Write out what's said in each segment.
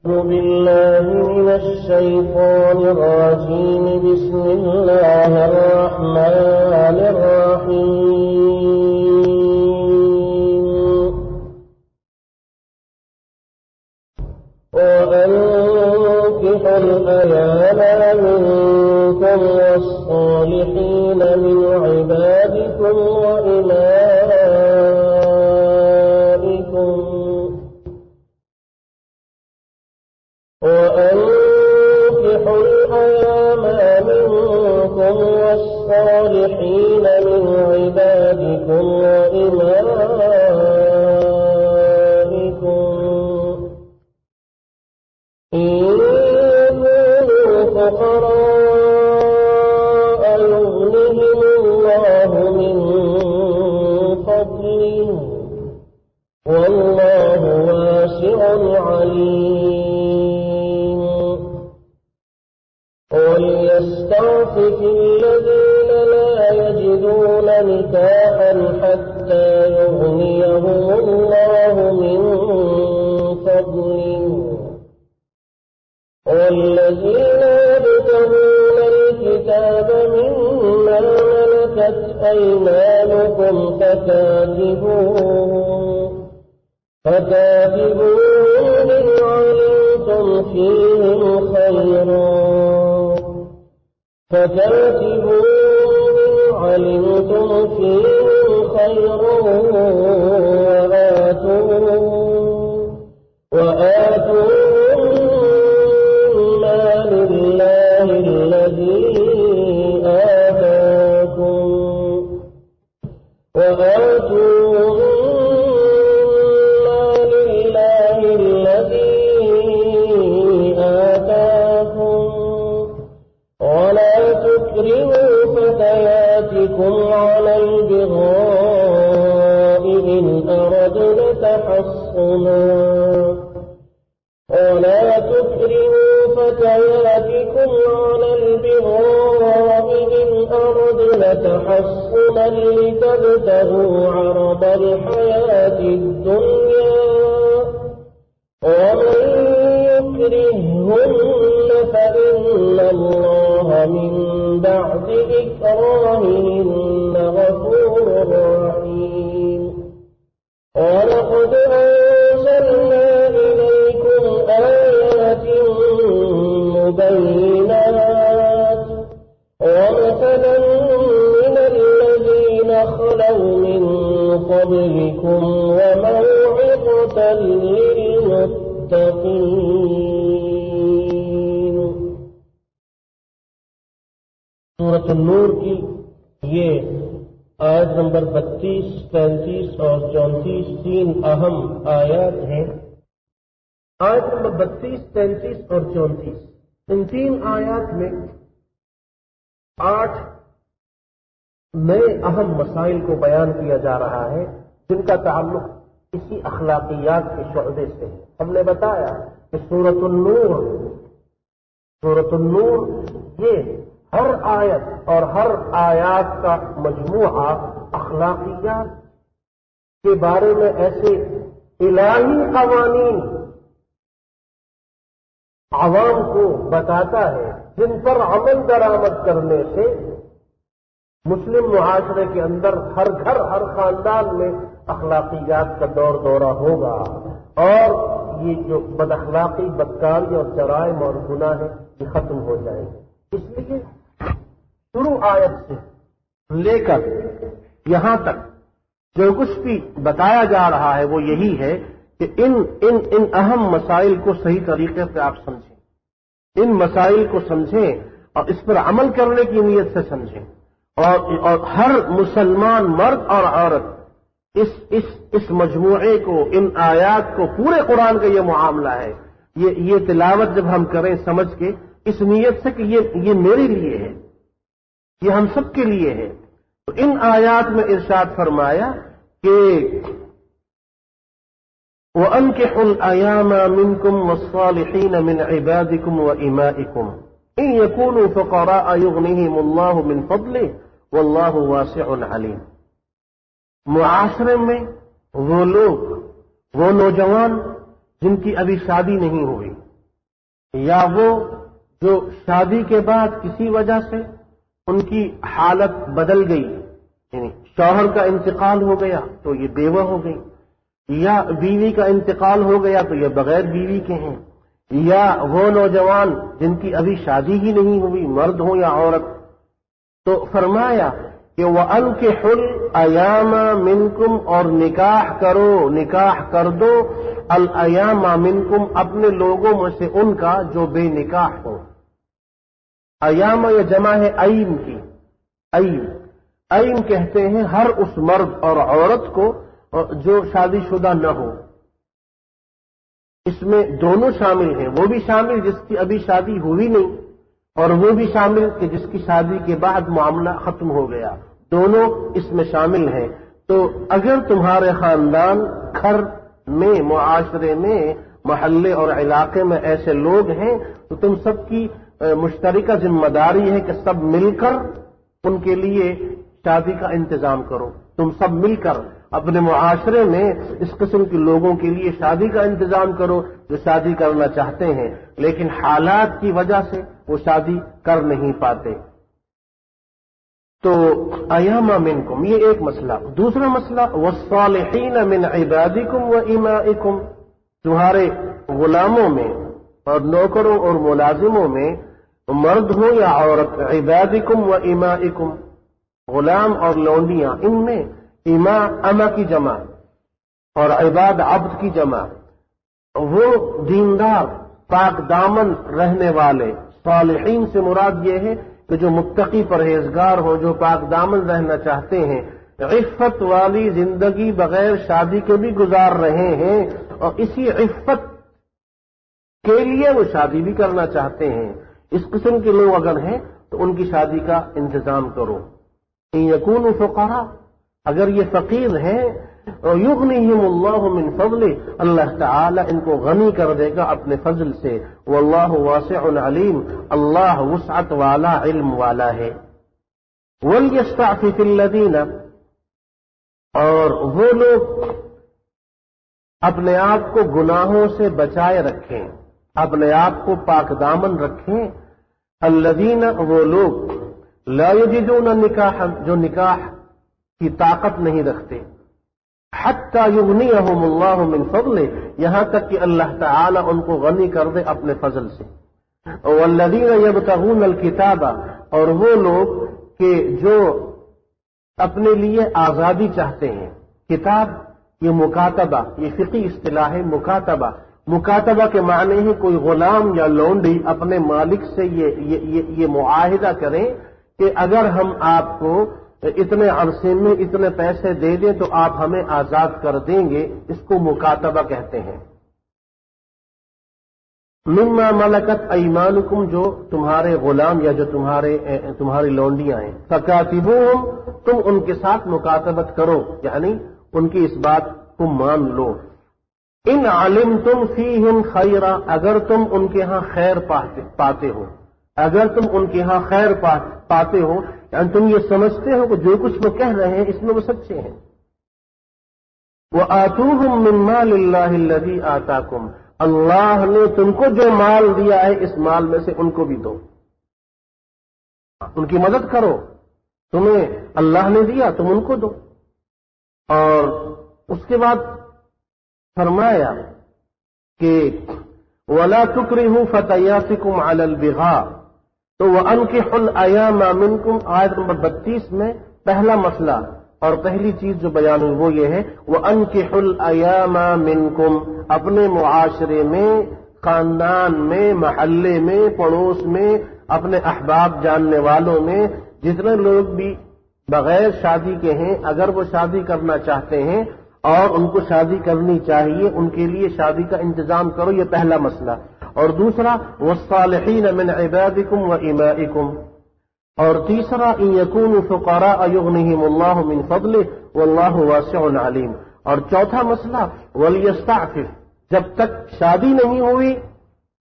أعوذ بالله من الشيطان الرجيم. بسم الله الرحمن الرحيم. وأنكحوا الأيام منكم والصالحين من عبادكم وإمائكم إن كانوا فقراء يغنهم الله من فضله والله واسع عليم. وليستعفف الذين لا يجدون نكاحا حتى يغنيهم الله من فضله والذين يبتغون الكتاب ممن ملكت أيمانكم فكاتبوهم إن علمتم فيهم خيرا وآتوهم ما لله الذي آتاكم ولا تكرهوا فتياتكم على البغاء إن أردنا تحصنا لتبتغوا عرض الحياة الدنيا ومن يكرههن فإن الله من بعد إكراههن غفور رحيم. ولقد أنزلنا إليكم آيات مبينات ومثلا من الذين خلوا من قبلكم وموعظة للمتقين. سورۃ النور کی یہ آیت نمبر 32، 33 اور 34 تین اہم آیات ہیں. آیت نمبر 32، 33 اور 34 ان تین آیات میں 8 نئے اہم مسائل کو بیان کیا جا رہا ہے جن کا تعلق اسی اخلاقیات کے شعبے سے ہے. ہم نے بتایا کہ سورۃ النور یہ ہر آیت اور ہر آیات کا مجموعہ اخلاقیات کے بارے میں ایسے الہی قوانین عوام کو بتاتا ہے جن پر عمل درآمد کرنے سے مسلم معاشرے کے اندر ہر گھر ہر خاندان میں اخلاقیات کا دورہ ہوگا اور یہ جو بد اخلاقی بدکاری اور جرائم اور گناہ ہے یہ ختم ہو جائیں گے. اس لیے شروع آیت سے لے کر یہاں تک جو کچھ بھی بتایا جا رہا ہے وہ یہی ہے کہ ان اہم مسائل کو صحیح طریقے سے آپ سمجھیں، ان مسائل کو سمجھیں اور اس پر عمل کرنے کی نیت سے سمجھیں اور ہر مسلمان مرد اور عورت اس مجموعے کو، ان آیات کو، پورے قرآن کا یہ معاملہ ہے، یہ تلاوت جب ہم کریں سمجھ کے اس نیت سے کہ یہ میرے لیے ہے، یہ ہم سب کے لیے ہے. تو ان آیات میں ارشاد فرمایا کہ وَأَنكِحُوا الْأَيَامَ مِنكُمْ وَالصَّالِحِينَ مِنْ عِبَادِكُمْ وَإِمَائِكُمْ إِنْ يَكُونُوا فُقَرَاءَ يُغْنِهِمُ اللَّهُ مِنْ فَضْلِهِ وَاللَّهُ وَاسِعٌ عَلِيمٌ. معاشرے میں وہ لوگ، وہ نوجوان جن کی ابھی شادی نہیں ہوئی، یا وہ جو شادی کے بعد کسی وجہ سے ان کی حالت بدل گئی، یعنی شوہر کا انتقال ہو گیا تو یہ بیوہ ہو گئی، یا بیوی کا انتقال ہو گیا تو یہ بغیر بیوی کے ہیں، یا وہ نوجوان جن کی ابھی شادی ہی نہیں ہوئی، مرد ہو یا عورت، تو فرمایا کہ وَأَنكِحُوا الْأَيَامَ مِنْكُمْ، اور نکاح کر دو الایام منکم، اپنے لوگوں میں سے ان کا جو بے نکاح ہو۔ ایام یہ جمع ہے ایم کی، ایم کہتے ہیں ہر اس مرد اور عورت کو جو شادی شدہ نہ ہو۔ اس میں دونوں شامل ہیں، وہ بھی شامل جس کی ابھی شادی ہوئی نہیں، اور وہ بھی شامل کہ جس کی شادی کے بعد معاملہ ختم ہو گیا، دونوں اس میں شامل ہیں۔ تو اگر تمہارے خاندان، گھر میں، معاشرے میں، محلے اور علاقے میں ایسے لوگ ہیں تو تم سب کی مشترکہ ذمہ داری ہے کہ سب مل کر ان کے لیے شادی کا انتظام کرو۔ تم سب مل کر اپنے معاشرے میں اس قسم کے لوگوں کے لیے شادی کا انتظام کرو جو شادی کرنا چاہتے ہیں لیکن حالات کی وجہ سے وہ شادی کر نہیں پاتے۔ تو ایام منکم یہ ایک مسئلہ۔ دوسرا مسئلہ والصالحین من عبادکم و امائکم، تمہارے غلاموں میں اور نوکروں اور ملازموں میں مرد ہو یا عورت، عبادکم و امائکم، غلام اور لونڈیاں، ان میں اما کی جمع اور عباد عبد کی جمع، وہ دیندار پاک دامن رہنے والے۔ صالحین سے مراد یہ ہے کہ جو متقی پرہیزگار ہوں، جو پاک دامن رہنا چاہتے ہیں، عفت والی زندگی بغیر شادی کے بھی گزار رہے ہیں، اور اسی عفت کے لیے وہ شادی بھی کرنا چاہتے ہیں۔ اس قسم کے لوگ اگر ہیں تو ان کی شادی کا انتظام کرو۔ ان یکونوا فقراء، اگر یہ فقیر ہیں، یغنیہم اللہ من فضلہ، اللہ تعالی ان کو غنی کر دے گا اپنے فضل سے۔ واللہ واسع علیم، اللہ وسعت والا، علم والا ہے۔ ولیستعفف الذین، اور وہ لوگ اپنے آپ کو گناہوں سے بچائے رکھیں، اپنے آپ کو پاک دامن رکھیں۔ الذین، وہ لوگ لا یجدون نکاحا، جو نکاح کی طاقت نہیں رکھتے، حتی یغنیہم اللہ من فضلہ، یہاں تک کہ اللہ تعالی ان کو غنی کر دے اپنے فضل سے۔ والذین یبتغون الکتاب، اور وہ لوگ کہ جو اپنے لیے آزادی چاہتے ہیں۔ کتاب یہ مکاتبہ، یہ فقہی اصطلاح ہے مکاتبہ۔ مکاتبہ کے معنی ہے کوئی غلام یا لونڈی اپنے مالک سے یہ معاہدہ کریں کہ اگر ہم آپ کو اتنے عرصے میں اتنے پیسے دے دیں تو آپ ہمیں آزاد کر دیں گے، اس کو مکاتبہ کہتے ہیں۔ مما ملکت ایمانکم، جو تمہارے غلام یا جو تمہاری لونڈیاں ہیں۔ فکاتبوہم، تم ان کے ساتھ مکاتبت کرو، یعنی ان کی اس بات کو مان لو۔ ان علمتم فیہم خیرا، اگر تم ان کے ہاں خیر پاتے ہو، اگر تم ان کے ہاں خیر پاتے ہو، یعنی تم یہ سمجھتے ہو کہ جو کچھ وہ کہہ رہے ہیں اس میں وہ سچے ہیں۔ وآتوہم من مال اللہ الذی آتاکم، اللہ نے تم کو جو مال دیا ہے اس مال میں سے ان کو بھی دو، ان کی مدد کرو، تمہیں اللہ نے دیا تم ان کو دو۔ اور اس کے بعد فرمایا کہ وَلَا تُكْرِهُوا فَتَيَاتِكُمْ عَلَى الْبِغَاءِ، تو وَأَنكِحُوا الْأَيَامَ مِنكُمْ، آیت نمبر 32 میں پہلا مسئلہ اور پہلی چیز جو بیان ہوئی وہ یہ ہے وَأَنكِحُوا الْأَيَامَ مِنكُمْ، اپنے معاشرے میں، خاندان میں، محلے میں، پڑوس میں، اپنے احباب جاننے والوں میں جتنے لوگ بھی بغیر شادی کے ہیں، اگر وہ شادی کرنا چاہتے ہیں اور ان کو شادی کرنی چاہیے، ان کے لیے شادی کا انتظام کرو، یہ پہلا مسئلہ۔ اور دوسرا والصالحین من عبادکم و امائکم، اور تیسرا ان یکونوا فقراء یغنیہم اللہ من فضلہ واللہ واسع علیم۔ اور چوتھا مسئلہ ولیستعفف، جب تک شادی نہیں ہوئی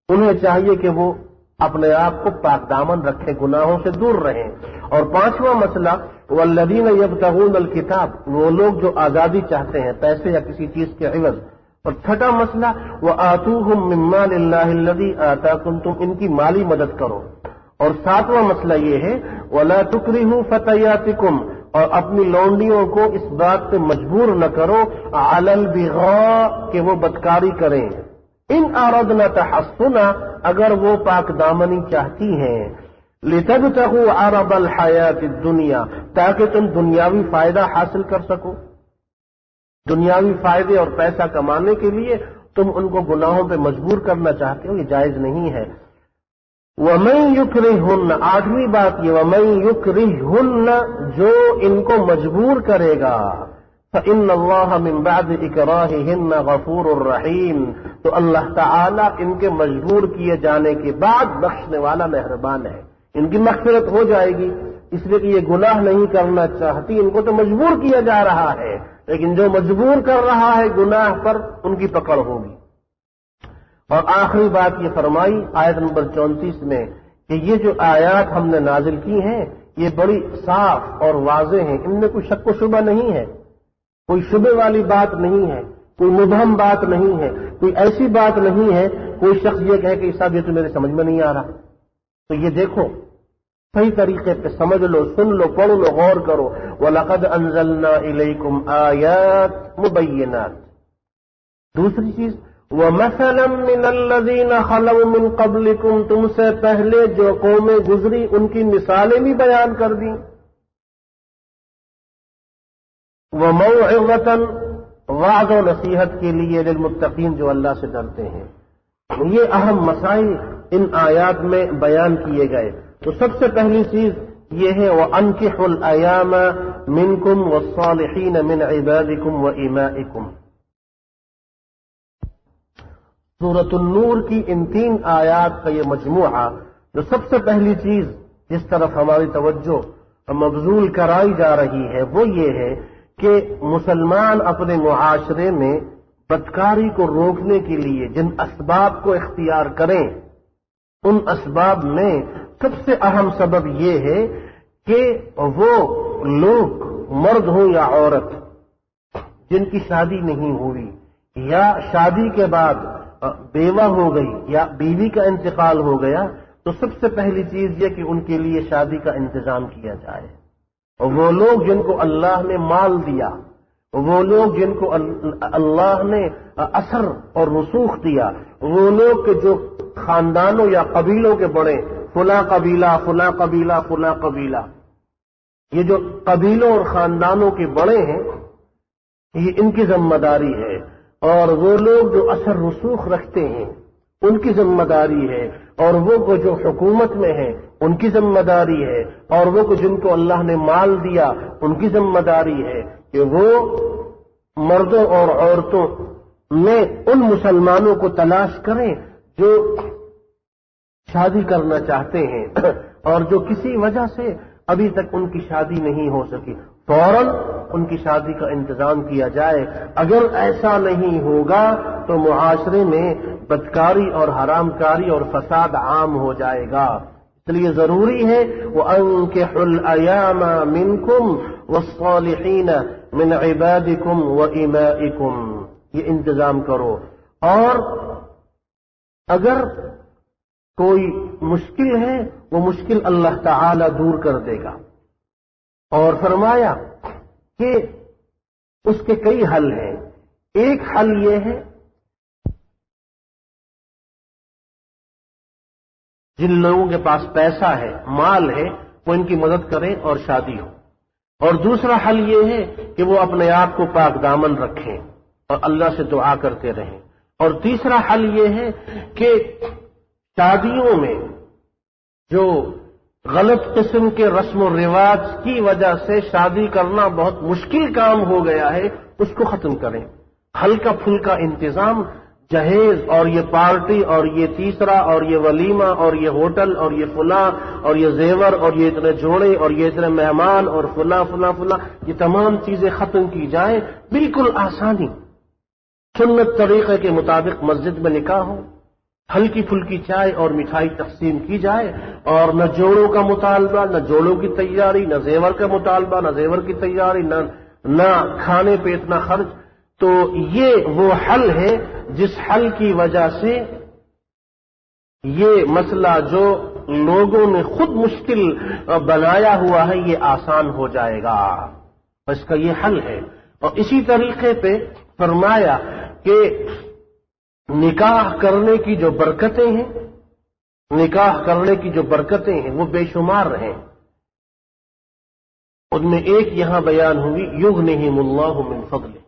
انہیں چاہیے کہ وہ اپنے آپ کو پاک دامن رکھیں، گناہوں سے دور رہیں۔ اور پانچواں مسئلہ والذین یبتغون الکتاب، وہ لوگ جو آزادی چاہتے ہیں پیسے یا کسی چیز کے عوض، اور چھٹا مسئلہ وآتوہم من مال اللہ الذی آتاکم، تم ان کی مالی مدد کرو۔ اور ساتواں مسئلہ یہ ہے ولا تکرہوا فتیاتکم، اور اپنی لونڈیوں کو اس بات پہ مجبور نہ کرو علی البغاء کہ وہ بدکاری کریں، ان اردنا تحصنا، اگر وہ پاک دامنی چاہتی ہیں، لتبتغوا عرض الحیات الدنیا، تاکہ تم دنیاوی فائدہ حاصل کر سکو۔ دنیاوی فائدے اور پیسہ کمانے کے لیے تم ان کو گناہوں پہ مجبور کرنا چاہتے ہو، یہ جائز نہیں ہے۔ وَمَن يُكْرِهُنَّ، آٹھویں بات یہ وَمَن يُكْرِهُنَّ، جو ان کو مجبور کرے گا، فَإِنَّ اللَّهَ مِن بَعْدِ إِكْرَاهِهِنَّ غَفُورٌ رَحِيمٌ، تو اللہ تعالیٰ ان کے مجبور کیے جانے کے بعد بخشنے والا مہربان ہے، ان کی مغفرت ہو جائے گی، اس لیے کہ یہ گناہ نہیں کرنا چاہتی، ان کو تو مجبور کیا جا رہا ہے، لیکن جو مجبور کر رہا ہے گناہ پر ان کی پکڑ ہوگی۔ اور آخری بات یہ فرمائی آیت نمبر 34 میں کہ یہ جو آیات ہم نے نازل کی ہیں یہ بڑی صاف اور واضح ہیں، ان میں کوئی شک و شبہ نہیں ہے، کوئی شبے والی بات نہیں ہے، کوئی مبہم بات نہیں ہے، کوئی ایسی بات نہیں ہے کوئی شخص یہ کہے کہ صاحب یہ تو میرے سمجھ میں نہیں آ رہا۔ تو یہ دیکھو صحیح طریقے پہ سمجھ لو، سن لو، پڑھ لو، غور کرو۔ وَلَقَدْ أَنزَلْنَا إِلَيْكُمْ آيَاتٍ مُبَيِّنَاتٍ۔ دوسری چیز وَمَثَلًا مِّنَ الَّذِينَ خَلَوْا مِن قَبْلِكُمْ، تم سے پہلے جو قومیں گزری ان کی مثالیں بھی بیان کر دیں۔ وَمَوْعِظَةً، وعظ و نصیحت کے لیے للمتقین، جو اللہ سے ڈرتے ہیں۔ یہ اہم مسائل ان آیات میں بیان کیے گئے۔ تو سب سے پہلی چیز یہ ہے وَأَنكِحُوا الْأَيَامَ مِنكُمْ وَالصَّالِحِينَ مِنْ عِبَادِكُمْ وَإِمَائِكُمْ۔ سورۃ النور کی ان 3 آیات کا یہ مجموعہ، جو سب سے پہلی چیز جس طرف ہماری توجہ مبذول کرائی جا رہی ہے وہ یہ ہے کہ مسلمان اپنے معاشرے میں بدکاری کو روکنے کے لیے جن اسباب کو اختیار کریں، ان اسباب میں سب سے اہم سبب یہ ہے کہ وہ لوگ، مرد ہوں یا عورت، جن کی شادی نہیں ہوئی یا شادی کے بعد بیوہ ہو گئی یا بیوی کا انتقال ہو گیا، تو سب سے پہلی چیز یہ کہ ان کے لیے شادی کا انتظام کیا جائے۔ اور وہ لوگ جن کو اللہ نے مال دیا، وہ لوگ جن کو اللہ نے اثر اور رسوخ دیا، وہ لوگ کہ جو خاندانوں یا قبیلوں کے بڑے، فلاں قبیلہ فلاں قبیلہ فلاں قبیلہ، یہ جو قبیلوں اور خاندانوں کے بڑے ہیں یہ ان کی ذمہ داری ہے۔ اور وہ لوگ جو اثر رسوخ رکھتے ہیں ان کی ذمہ داری ہے، اور وہ کو جو حکومت میں ہیں ان کی ذمہ داری ہے، اور وہ کو جن کو اللہ نے مال دیا ان کی ذمہ داری ہے کہ وہ مردوں اور عورتوں میں ان مسلمانوں کو تلاش کریں جو شادی کرنا چاہتے ہیں اور جو کسی وجہ سے ابھی تک ان کی شادی نہیں ہو سکی، فوراً ان کی شادی کا انتظام کیا جائے۔ اگر ایسا نہیں ہوگا تو معاشرے میں بدکاری اور حرام کاری اور فساد عام ہو جائے گا۔ اس لیے ضروری ہے وَأَنكِحُوا الْأَيَامَ مِنكُمْ وَالصَّالِحِينَ مِنْ عِبَادِكُمْ وَإِمَائِكُمْ، یہ انتظام کرو۔ اور اگر کوئی مشکل ہے وہ مشکل اللہ تعالی دور کر دے گا، اور فرمایا کہ اس کے کئی حل ہیں۔ ایک حل یہ ہے جن لوگوں کے پاس پیسہ ہے، مال ہے، وہ ان کی مدد کریں اور شادی ہو۔ اور دوسرا حل یہ ہے کہ وہ اپنے آپ کو پاک دامن رکھیں اور اللہ سے دعا کرتے رہیں۔ اور تیسرا حل یہ ہے کہ شادیوں میں جو غلط قسم کے رسم و رواج کی وجہ سے شادی کرنا بہت مشکل کام ہو گیا ہے، اس کو ختم کریں۔ ہلکا پھلکا انتظام، جہیز اور یہ پارٹی اور یہ تیسرا اور یہ ولیمہ اور یہ ہوٹل اور یہ فلاں اور یہ زیور اور یہ اتنے جوڑے اور یہ اتنے مہمان اور فلاں فلاں فلاں، یہ تمام چیزیں ختم کی جائیں۔ بالکل آسانی، سنت طریقے کے مطابق مسجد میں نکاح ہو، ہلکی پھلکی چائے اور مٹھائی تقسیم کی جائے، اور نہ جوڑوں کا مطالبہ، نہ جوڑوں کی تیاری، نہ زیور کا مطالبہ، نہ زیور کی تیاری، نہ کھانے پہ اتنا خرچ، تو یہ وہ حل ہے جس حل کی وجہ سے یہ مسئلہ جو لوگوں نے خود مشکل بنایا ہوا ہے یہ آسان ہو جائے گا. اس کا یہ حل ہے. اور اسی طریقے پہ فرمایا کہ نکاح کرنے کی جو برکتیں ہیں، نکاح کرنے کی جو برکتیں ہیں وہ بے شمار ہیں. ان میں ایک یہاں بیان ہوئی، یغنیہم اللہ من فضلہ.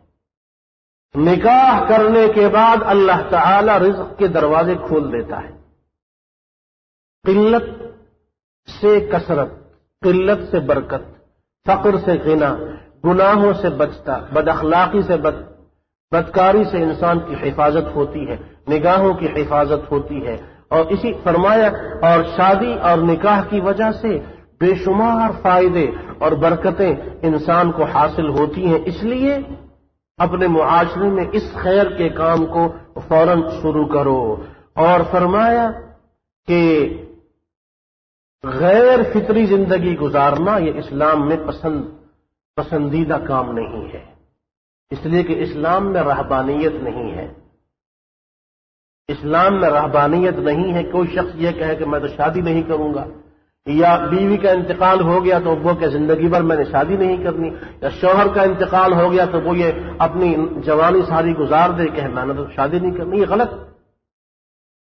نکاح کرنے کے بعد اللہ تعالی رزق کے دروازے کھول دیتا ہے. قلت سے کثرت، قلت سے برکت، فقر سے غنا، گناہوں سے بچتا، بد اخلاقی سے بدکاری سے انسان کی حفاظت ہوتی ہے، نگاہوں کی حفاظت ہوتی ہے. اور اسی فرمایا اور شادی اور نکاح کی وجہ سے بے شمار فائدے اور برکتیں انسان کو حاصل ہوتی ہیں. اس لیے اپنے معاشرے میں اس خیر کے کام کو فوراً شروع کرو. اور فرمایا کہ غیر فطری زندگی گزارنا یہ اسلام میں پسندیدہ کام نہیں ہے، اس لیے کہ اسلام میں رہبانیت نہیں ہے. اسلام میں رہبانیت نہیں ہے. کوئی شخص یہ کہے کہ میں تو شادی نہیں کروں گا، یا بیوی کا انتقال ہو گیا تو وہ کہ زندگی بھر میں نے شادی نہیں کرنی، یا شوہر کا انتقال ہو گیا تو وہ یہ اپنی جوانی ساری گزار دے کہ میں نے تو شادی نہیں کرنی. یہ غلط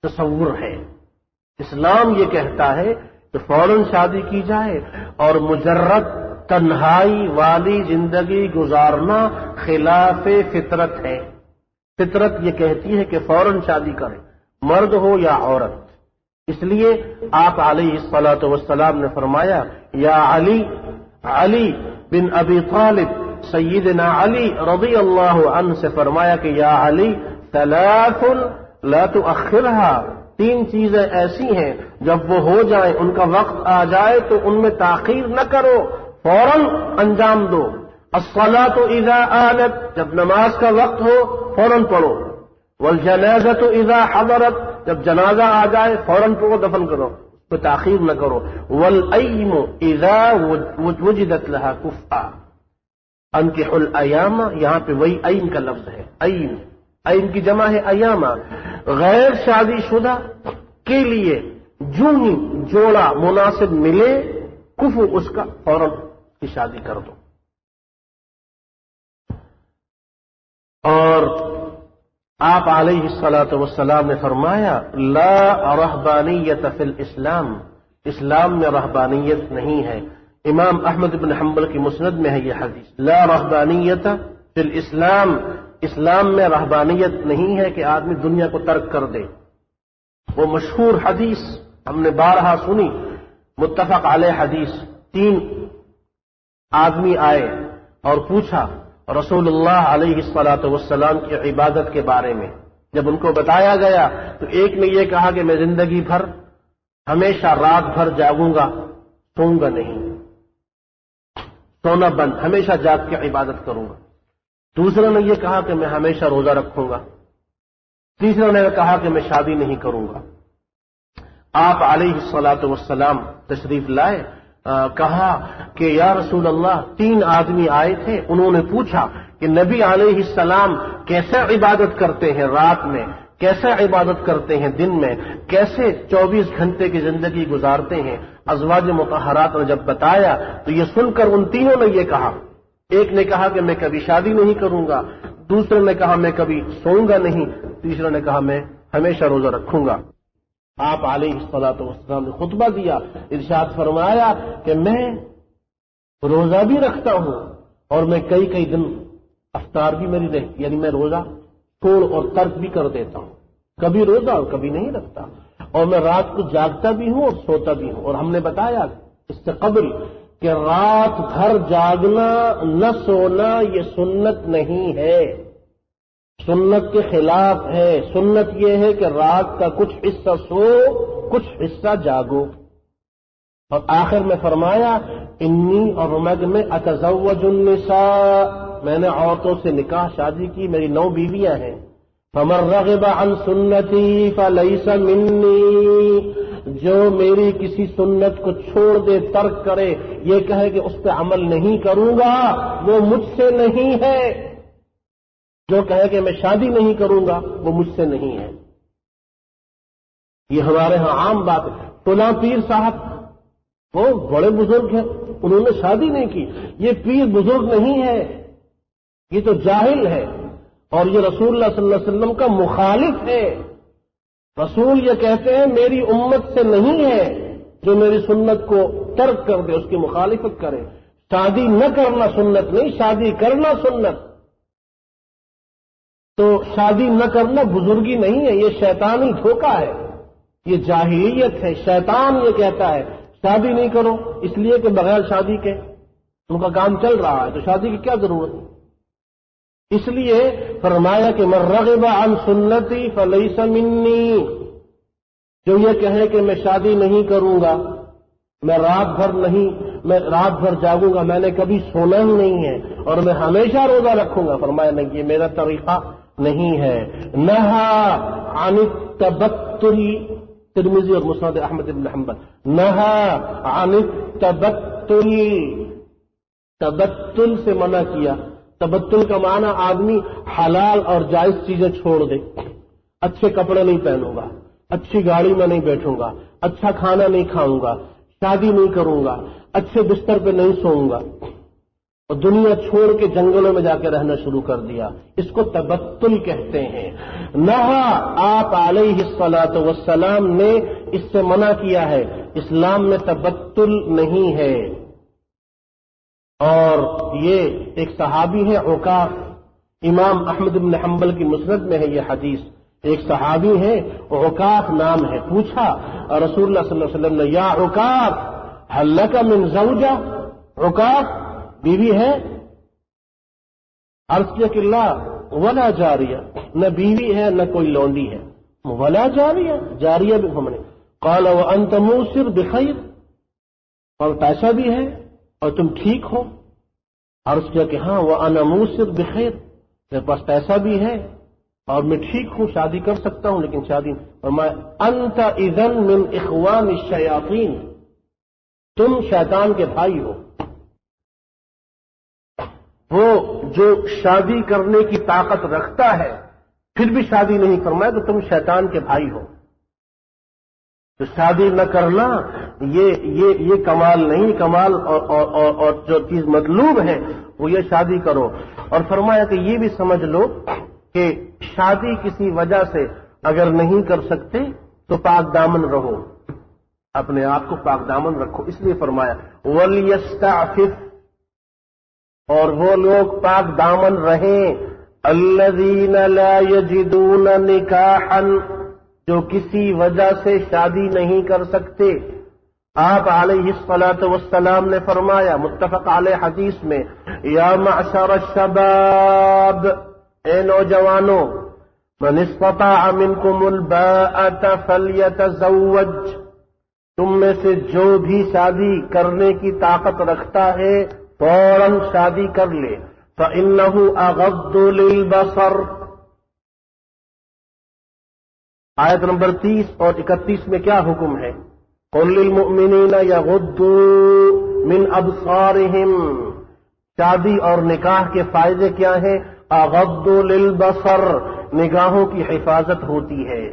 تصور ہے. اسلام یہ کہتا ہے کہ فوراً شادی کی جائے اور مجرد تنہائی والی زندگی گزارنا خلاف فطرت ہے. فطرت یہ کہتی ہے کہ فوراً شادی کرے، مرد ہو یا عورت. اس لیے آپ علیہ الصلاۃ والسلام نے فرمایا، یا علی بن ابی طالب، سیدنا علی رضی اللہ عنہ سے فرمایا کہ یا علی ثلاث لا تؤخرها، 3 چیزیں ایسی ہیں جب وہ ہو جائیں، ان کا وقت آ جائے تو ان میں تاخیر نہ کرو، فوراً انجام دو. الصلاۃ اذا آنت، جب نماز کا وقت ہو فوراً پڑھو. والجنازۃ اذا حضرت، جب جنازہ آ جائے فوراً پڑھو، دفن کرو، اس پہ تاخیر نہ کرو. والأیم اذا وجدت لها کفء، انکحوا الایام، یہاں پہ وہی ایم کا لفظ ہے. ایم کی جمع ہے ایامہ. غیر شادی شدہ کے لیے جو ہی جوڑا مناسب ملے کفو اس کا فوراً کی شادی کر دو. اور آپ علیہ الصلاۃ والسلام نے فرمایا، لا رہبانیت فی الاسلام، اسلام میں رہبانیت نہیں ہے. امام احمد بن حنبل کی مسند میں ہے یہ حدیث، لا رہبانیت فی الاسلام، اسلام میں رہبانیت نہیں ہے کہ آدمی دنیا کو ترک کر دے. وہ مشہور حدیث ہم نے بارہا سنی، متفق علیہ حدیث. 3 آدمی آئے اور پوچھا رسول اللہ علیہ الصلاۃ والسلام کی عبادت کے بارے میں. جب ان کو بتایا گیا تو ایک نے یہ کہا کہ میں زندگی بھر ہمیشہ رات بھر جاگوں گا، سوؤں گا نہیں، سونا بند، ہمیشہ جاگ کے عبادت کروں گا. دوسرے نے یہ کہا کہ میں ہمیشہ روزہ رکھوں گا. تیسرے نے کہا کہ میں شادی نہیں کروں گا. آپ علیہ الصلاۃ والسلام تشریف لائے، کہا کہ یا رسول اللہ 3 آدمی آئے تھے، انہوں نے پوچھا کہ نبی علیہ السلام کیسے عبادت کرتے ہیں رات میں، کیسے عبادت کرتے ہیں دن میں، کیسے 24 گھنٹے کی زندگی گزارتے ہیں. ازواج مطہرات نے جب بتایا تو یہ سن کر ان تینوں نے یہ کہا، ایک نے کہا کہ میں کبھی شادی نہیں کروں گا، دوسرے نے کہا میں کبھی سوؤں گا نہیں، تیسرے نے کہا میں ہمیشہ روزہ رکھوں گا. آپ علیہ الصلاۃ والسلام نے خطبہ دیا، ارشاد فرمایا کہ میں روزہ بھی رکھتا ہوں اور میں کئی دن افطار بھی میری رہتی، یعنی میں روزہ چھوڑ اور ترک بھی کر دیتا ہوں، کبھی روزہ اور کبھی نہیں رکھتا. اور میں رات کو جاگتا بھی ہوں اور سوتا بھی ہوں. اور ہم نے بتایا اس سے قبل کہ رات بھر جاگنا نہ سونا یہ سنت نہیں ہے، سنت کے خلاف ہے. سنت یہ ہے کہ رات کا کچھ حصہ سو، کچھ حصہ جاگو. اور آخر میں فرمایا انی، اور میں اتزوج النساء، میں نے عورتوں سے نکاح شادی کی، میری 9 بیویاں ہیں. فمن رغب عن سنتی فلیس منی، جو میری کسی سنت کو چھوڑ دے، ترک کرے، یہ کہے کہ اس پہ عمل نہیں کروں گا، وہ مجھ سے نہیں ہے. جو کہے کہ میں شادی نہیں کروں گا وہ مجھ سے نہیں ہے. یہ ہمارے ہاں عام بات ہے. فلاں پیر صاحب وہ بڑے بزرگ ہیں, انہوں نے شادی نہیں کی, یہ پیر بزرگ نہیں ہے, یہ تو جاہل ہے, اور یہ رسول اللہ صلی اللہ علیہ وسلم کا مخالف ہے. رسول یہ کہتے ہیں میری امت سے نہیں ہے جو میری سنت کو ترک کر دے, اس کی مخالفت کرے. شادی نہ کرنا سنت نہیں, شادی کرنا سنت. تو شادی نہ کرنا بزرگی نہیں ہے, یہ شیطانی دھوکہ ہے, یہ جاہلیت ہے. شیطان یہ کہتا ہے شادی نہیں کرو, اس لیے کہ بغیر شادی کے ان کا کام چل رہا ہے, تو شادی کی کیا ضرورت ہے. اس لیے فرمایا کہ من رغب عن سنتی فلیس منی, جو یہ کہے کہ میں شادی نہیں کروں گا, میں رات بھر جاگوں گا, میں نے کبھی سونا ہی نہیں ہے, اور میں ہمیشہ روزہ رکھوں گا, فرمایا نہیں, یہ میرا طریقہ نہیں ہے. نہا عن التبتل, ترمذی اور مسند احمد بن حنبل, نہا عن التبتل, تبتل سے منع کیا. تبتل کا معنی آدمی حلال اور جائز چیزیں چھوڑ دے. اچھے کپڑے نہیں پہنوں گا, اچھی گاڑی میں نہیں بیٹھوں گا, اچھا کھانا نہیں کھاؤں گا, شادی نہیں کروں گا, اچھے بستر پہ نہیں سوؤں گا, اور دنیا چھوڑ کے جنگلوں میں جا کے رہنا شروع کر دیا. اس کو تبتل کہتے ہیں. نہا آپ علیہ الصلاۃ والسلام نے اس سے منع کیا ہے. اسلام میں تبتل نہیں ہے. اور یہ ایک صحابی ہے عکاف, امام احمد بن حنبل کی مسند میں ہے یہ حدیث. ایک صحابی ہے عکاف نام ہے, پوچھا رسول اللہ صلی اللہ علیہ وسلم نے, یا عکاف هل لک من زوجہ, عکاف بیوی ہے؟ عرض کیا کہ لا ولا جاریہ, نہ بیوی ہے نہ کوئی لونڈی ہے. ولا جاریہ, جاریہ بھی ہم نے. قال وانت موسر بخیر, اور پیسہ بھی ہے اور تم ٹھیک ہو؟ عرض کیا کہ ہاں وانا موسر بخیر, میرے پاس پیسہ بھی ہے اور میں ٹھیک ہوں, شادی کر سکتا ہوں, لیکن شادی. فرمایا انت اذن من اخوان الشیاطین, تم شیطان کے بھائی ہو. وہ جو شادی کرنے کی طاقت رکھتا ہے پھر بھی شادی نہیں فرمایا تو تم شیطان کے بھائی ہو. تو شادی نہ کرنا یہ کمال نہیں. کمال اور جو چیز مطلوب ہے وہ یہ شادی کرو. اور فرمایا کہ یہ بھی سمجھ لو کہ شادی کسی وجہ سے اگر نہیں کر سکتے تو پاک دامن رہو, اپنے آپ کو پاک دامن رکھو. اس لیے فرمایا وَلْيَسْتَعْفِفْ, اور وہ لوگ پاک دامن رہیں, الَّذِينَ لَا يَجِدُونَ نِكَاحًا, جو کسی وجہ سے شادی نہیں کر سکتے. آپ علیہ الصلاۃ والسلام نے فرمایا متفق علیہ حدیث میں, یا معشر الشباب, اے نوجوانوں, من استطاع منکم الباءۃ فلیتزوج, تم میں سے جو بھی شادی کرنے کی طاقت رکھتا ہے فوراً شادی کر لے. فإنه اغض للبصر, آیت نمبر 30 اور 31 میں کیا حکم ہے؟ قل للمؤمنین یغضوا من ابصارہم, شادی اور نکاح کے فائدے کیا ہیں؟ اغض للبصر, نگاہوں کی حفاظت ہوتی ہے.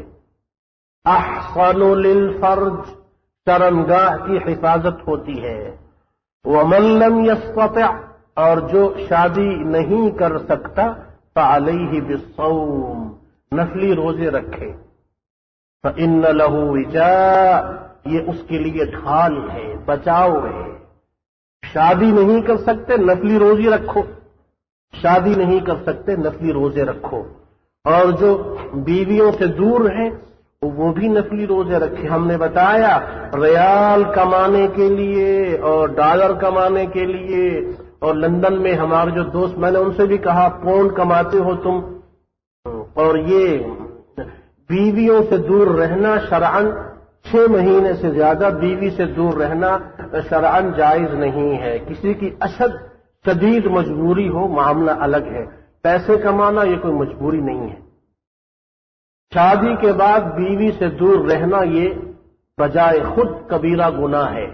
احصن للفرج, شرمگاہ کی حفاظت ہوتی ہے. ومن لم یستطع, اور جو شادی نہیں کر سکتا فعلیہ بالصوم, نفلی روزے رکھے. فإن له وجاء, یہ اس کے لیے ڈھال ہے, بچاؤ ہے. شادی نہیں کر سکتے نفلی روزے رکھو, شادی نہیں کر سکتے نفلی روزے رکھو. اور جو بیویوں سے دور ہیں وہ بھی نفلی روزے رکھے. ہم نے بتایا ریال کمانے کے لیے اور ڈالر کمانے کے لیے, اور لندن میں ہمارے جو دوست, میں نے ان سے بھی کہا پونڈ کماتے ہو تم, اور یہ بیویوں سے دور رہنا شرعاً 6 مہینے سے زیادہ بیوی سے دور رہنا شرعاً جائز نہیں ہے. کسی کی اشد شدید مجبوری ہو معاملہ الگ ہے, پیسے کمانا یہ کوئی مجبوری نہیں ہے. شادی کے بعد بیوی سے دور رہنا یہ بجائے خود کبیرہ گناہ ہے.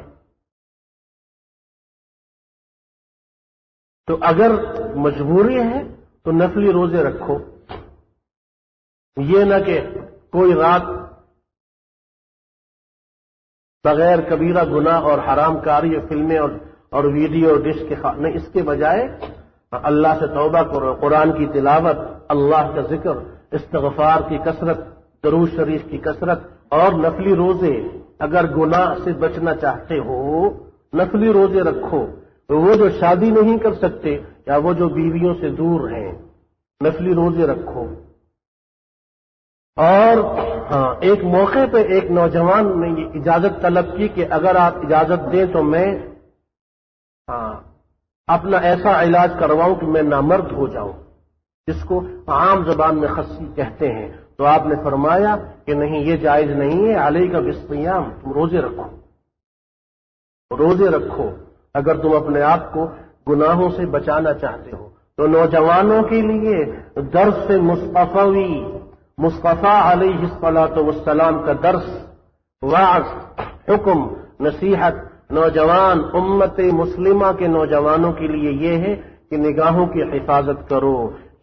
تو اگر مجبوری ہے تو نفلی روزے رکھو. یہ نہ کہ کوئی رات بغیر کبیرہ گناہ اور حرام کاری فلمیں اور ویڈیو ڈش کے نہیں، اس کے بجائے اللہ سے توبہ کرو، قرآن کی تلاوت، اللہ کا ذکر، استغفار کی کثرت، درود شریف کی کثرت، اور نفلی روزے. اگر گناہ سے بچنا چاہتے ہو نفلی روزے رکھو. وہ جو شادی نہیں کر سکتے یا وہ جو بیویوں سے دور ہیں نفلی روزے رکھو. اور ایک موقع پہ ایک نوجوان نے یہ اجازت طلب کی کہ اگر آپ اجازت دیں تو میں اپنا ایسا علاج کرواؤں کہ میں نامرد ہو جاؤں، جس کو عام زبان میں خصی کہتے ہیں. تو آپ نے فرمایا کہ نہیں، یہ جائز نہیں ہے. علیک بالصیام، تم روزے رکھو، روزے رکھو اگر تم اپنے آپ کو گناہوں سے بچانا چاہتے ہو. تو نوجوانوں کے لیے درس مصطفی، مصطفیٰ علیہ الصلاۃ والسلام کا درس، وعظ، حکم، نصیحت نوجوان امت مسلمہ کے نوجوانوں کے لیے یہ ہے کہ نگاہوں کی حفاظت کرو،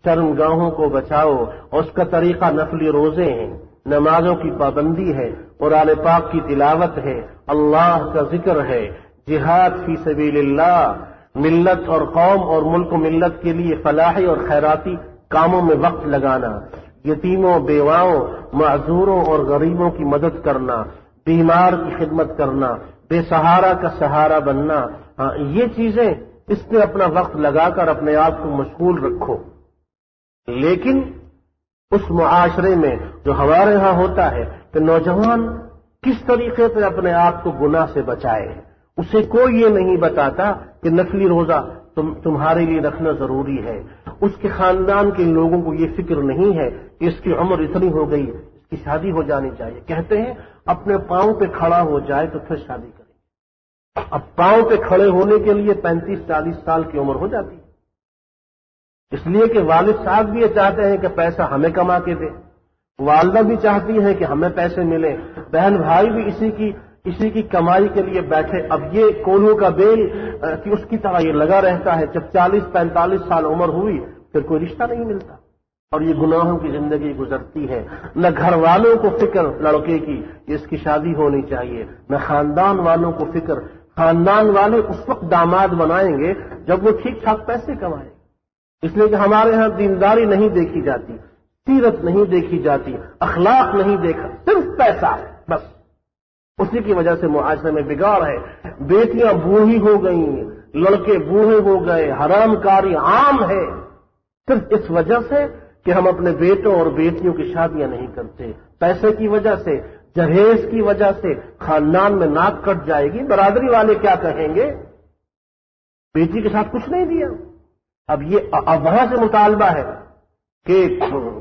شرمگاہوں کو بچاؤ. اور اس کا طریقہ نفلی روزے ہیں، نمازوں کی پابندی ہے، قرآن پاک کی تلاوت ہے، اللہ کا ذکر ہے، جہاد فی سبیل اللہ، ملت اور قوم اور ملک و ملت کے لیے فلاحی اور خیراتی کاموں میں وقت لگانا، یتیموں، بیواؤں، معذوروں اور غریبوں کی مدد کرنا، بیمار کی خدمت کرنا، بے سہارا کا سہارا بننا. یہ چیزیں اس میں اپنا وقت لگا کر اپنے آپ کو مشغول رکھو. لیکن اس معاشرے میں جو ہمارے ہاں ہوتا ہے کہ نوجوان کس طریقے سے اپنے آپ کو گناہ سے بچائے، اسے کوئی یہ نہیں بتاتا کہ نفلی روزہ تمہارے لیے رکھنا ضروری ہے. اس کے خاندان کے لوگوں کو یہ فکر نہیں ہے کہ اس کی عمر اتنی ہو گئی، اس کی شادی ہو جانی چاہیے. کہتے ہیں اپنے پاؤں پہ کھڑا ہو جائے تو پھر شادی کریں. اب پاؤں پہ کھڑے ہونے کے لیے 35-40 سال کی عمر ہو جاتی ہے. اس لیے کہ والد صاحب بھی یہ چاہتے ہیں کہ پیسہ ہمیں کما کے دے، والدہ بھی چاہتی ہے کہ ہمیں پیسے ملیں، بہن بھائی بھی اسی کی کمائی کے لیے بیٹھے. اب یہ کولوں کا بیل کہ اس کی طرح یہ لگا رہتا ہے. جب 40-45 سال عمر ہوئی پھر کوئی رشتہ نہیں ملتا اور یہ گناہوں کی زندگی گزرتی ہے. نہ گھر والوں کو فکر لڑکے کی کہ اس کی شادی ہونی چاہیے، نہ خاندان والوں کو فکر. خاندان والے اس وقت داماد بنائیں گے جب وہ ٹھیک ٹھاک پیسے کمائیں. اس لیے کہ ہمارے ہاں دینداری نہیں دیکھی جاتی، سیرت نہیں دیکھی جاتی، اخلاق نہیں دیکھا، صرف پیسہ بس. اسی کی وجہ سے معاشرے میں بگاڑ ہے. بیٹیاں بوڑھی ہو گئیں، لڑکے بوڑھے ہو گئے، حرام کاری عام ہے، صرف اس وجہ سے کہ ہم اپنے بیٹوں اور بیٹیوں کی شادیاں نہیں کرتے. پیسے کی وجہ سے، جہیز کی وجہ سے خاندان میں ناک کٹ جائے گی. برادری والے کیا کہیں گے؟ بیٹی کے ساتھ کچھ نہیں دیا. اب وہاں سے مطالبہ ہے کہ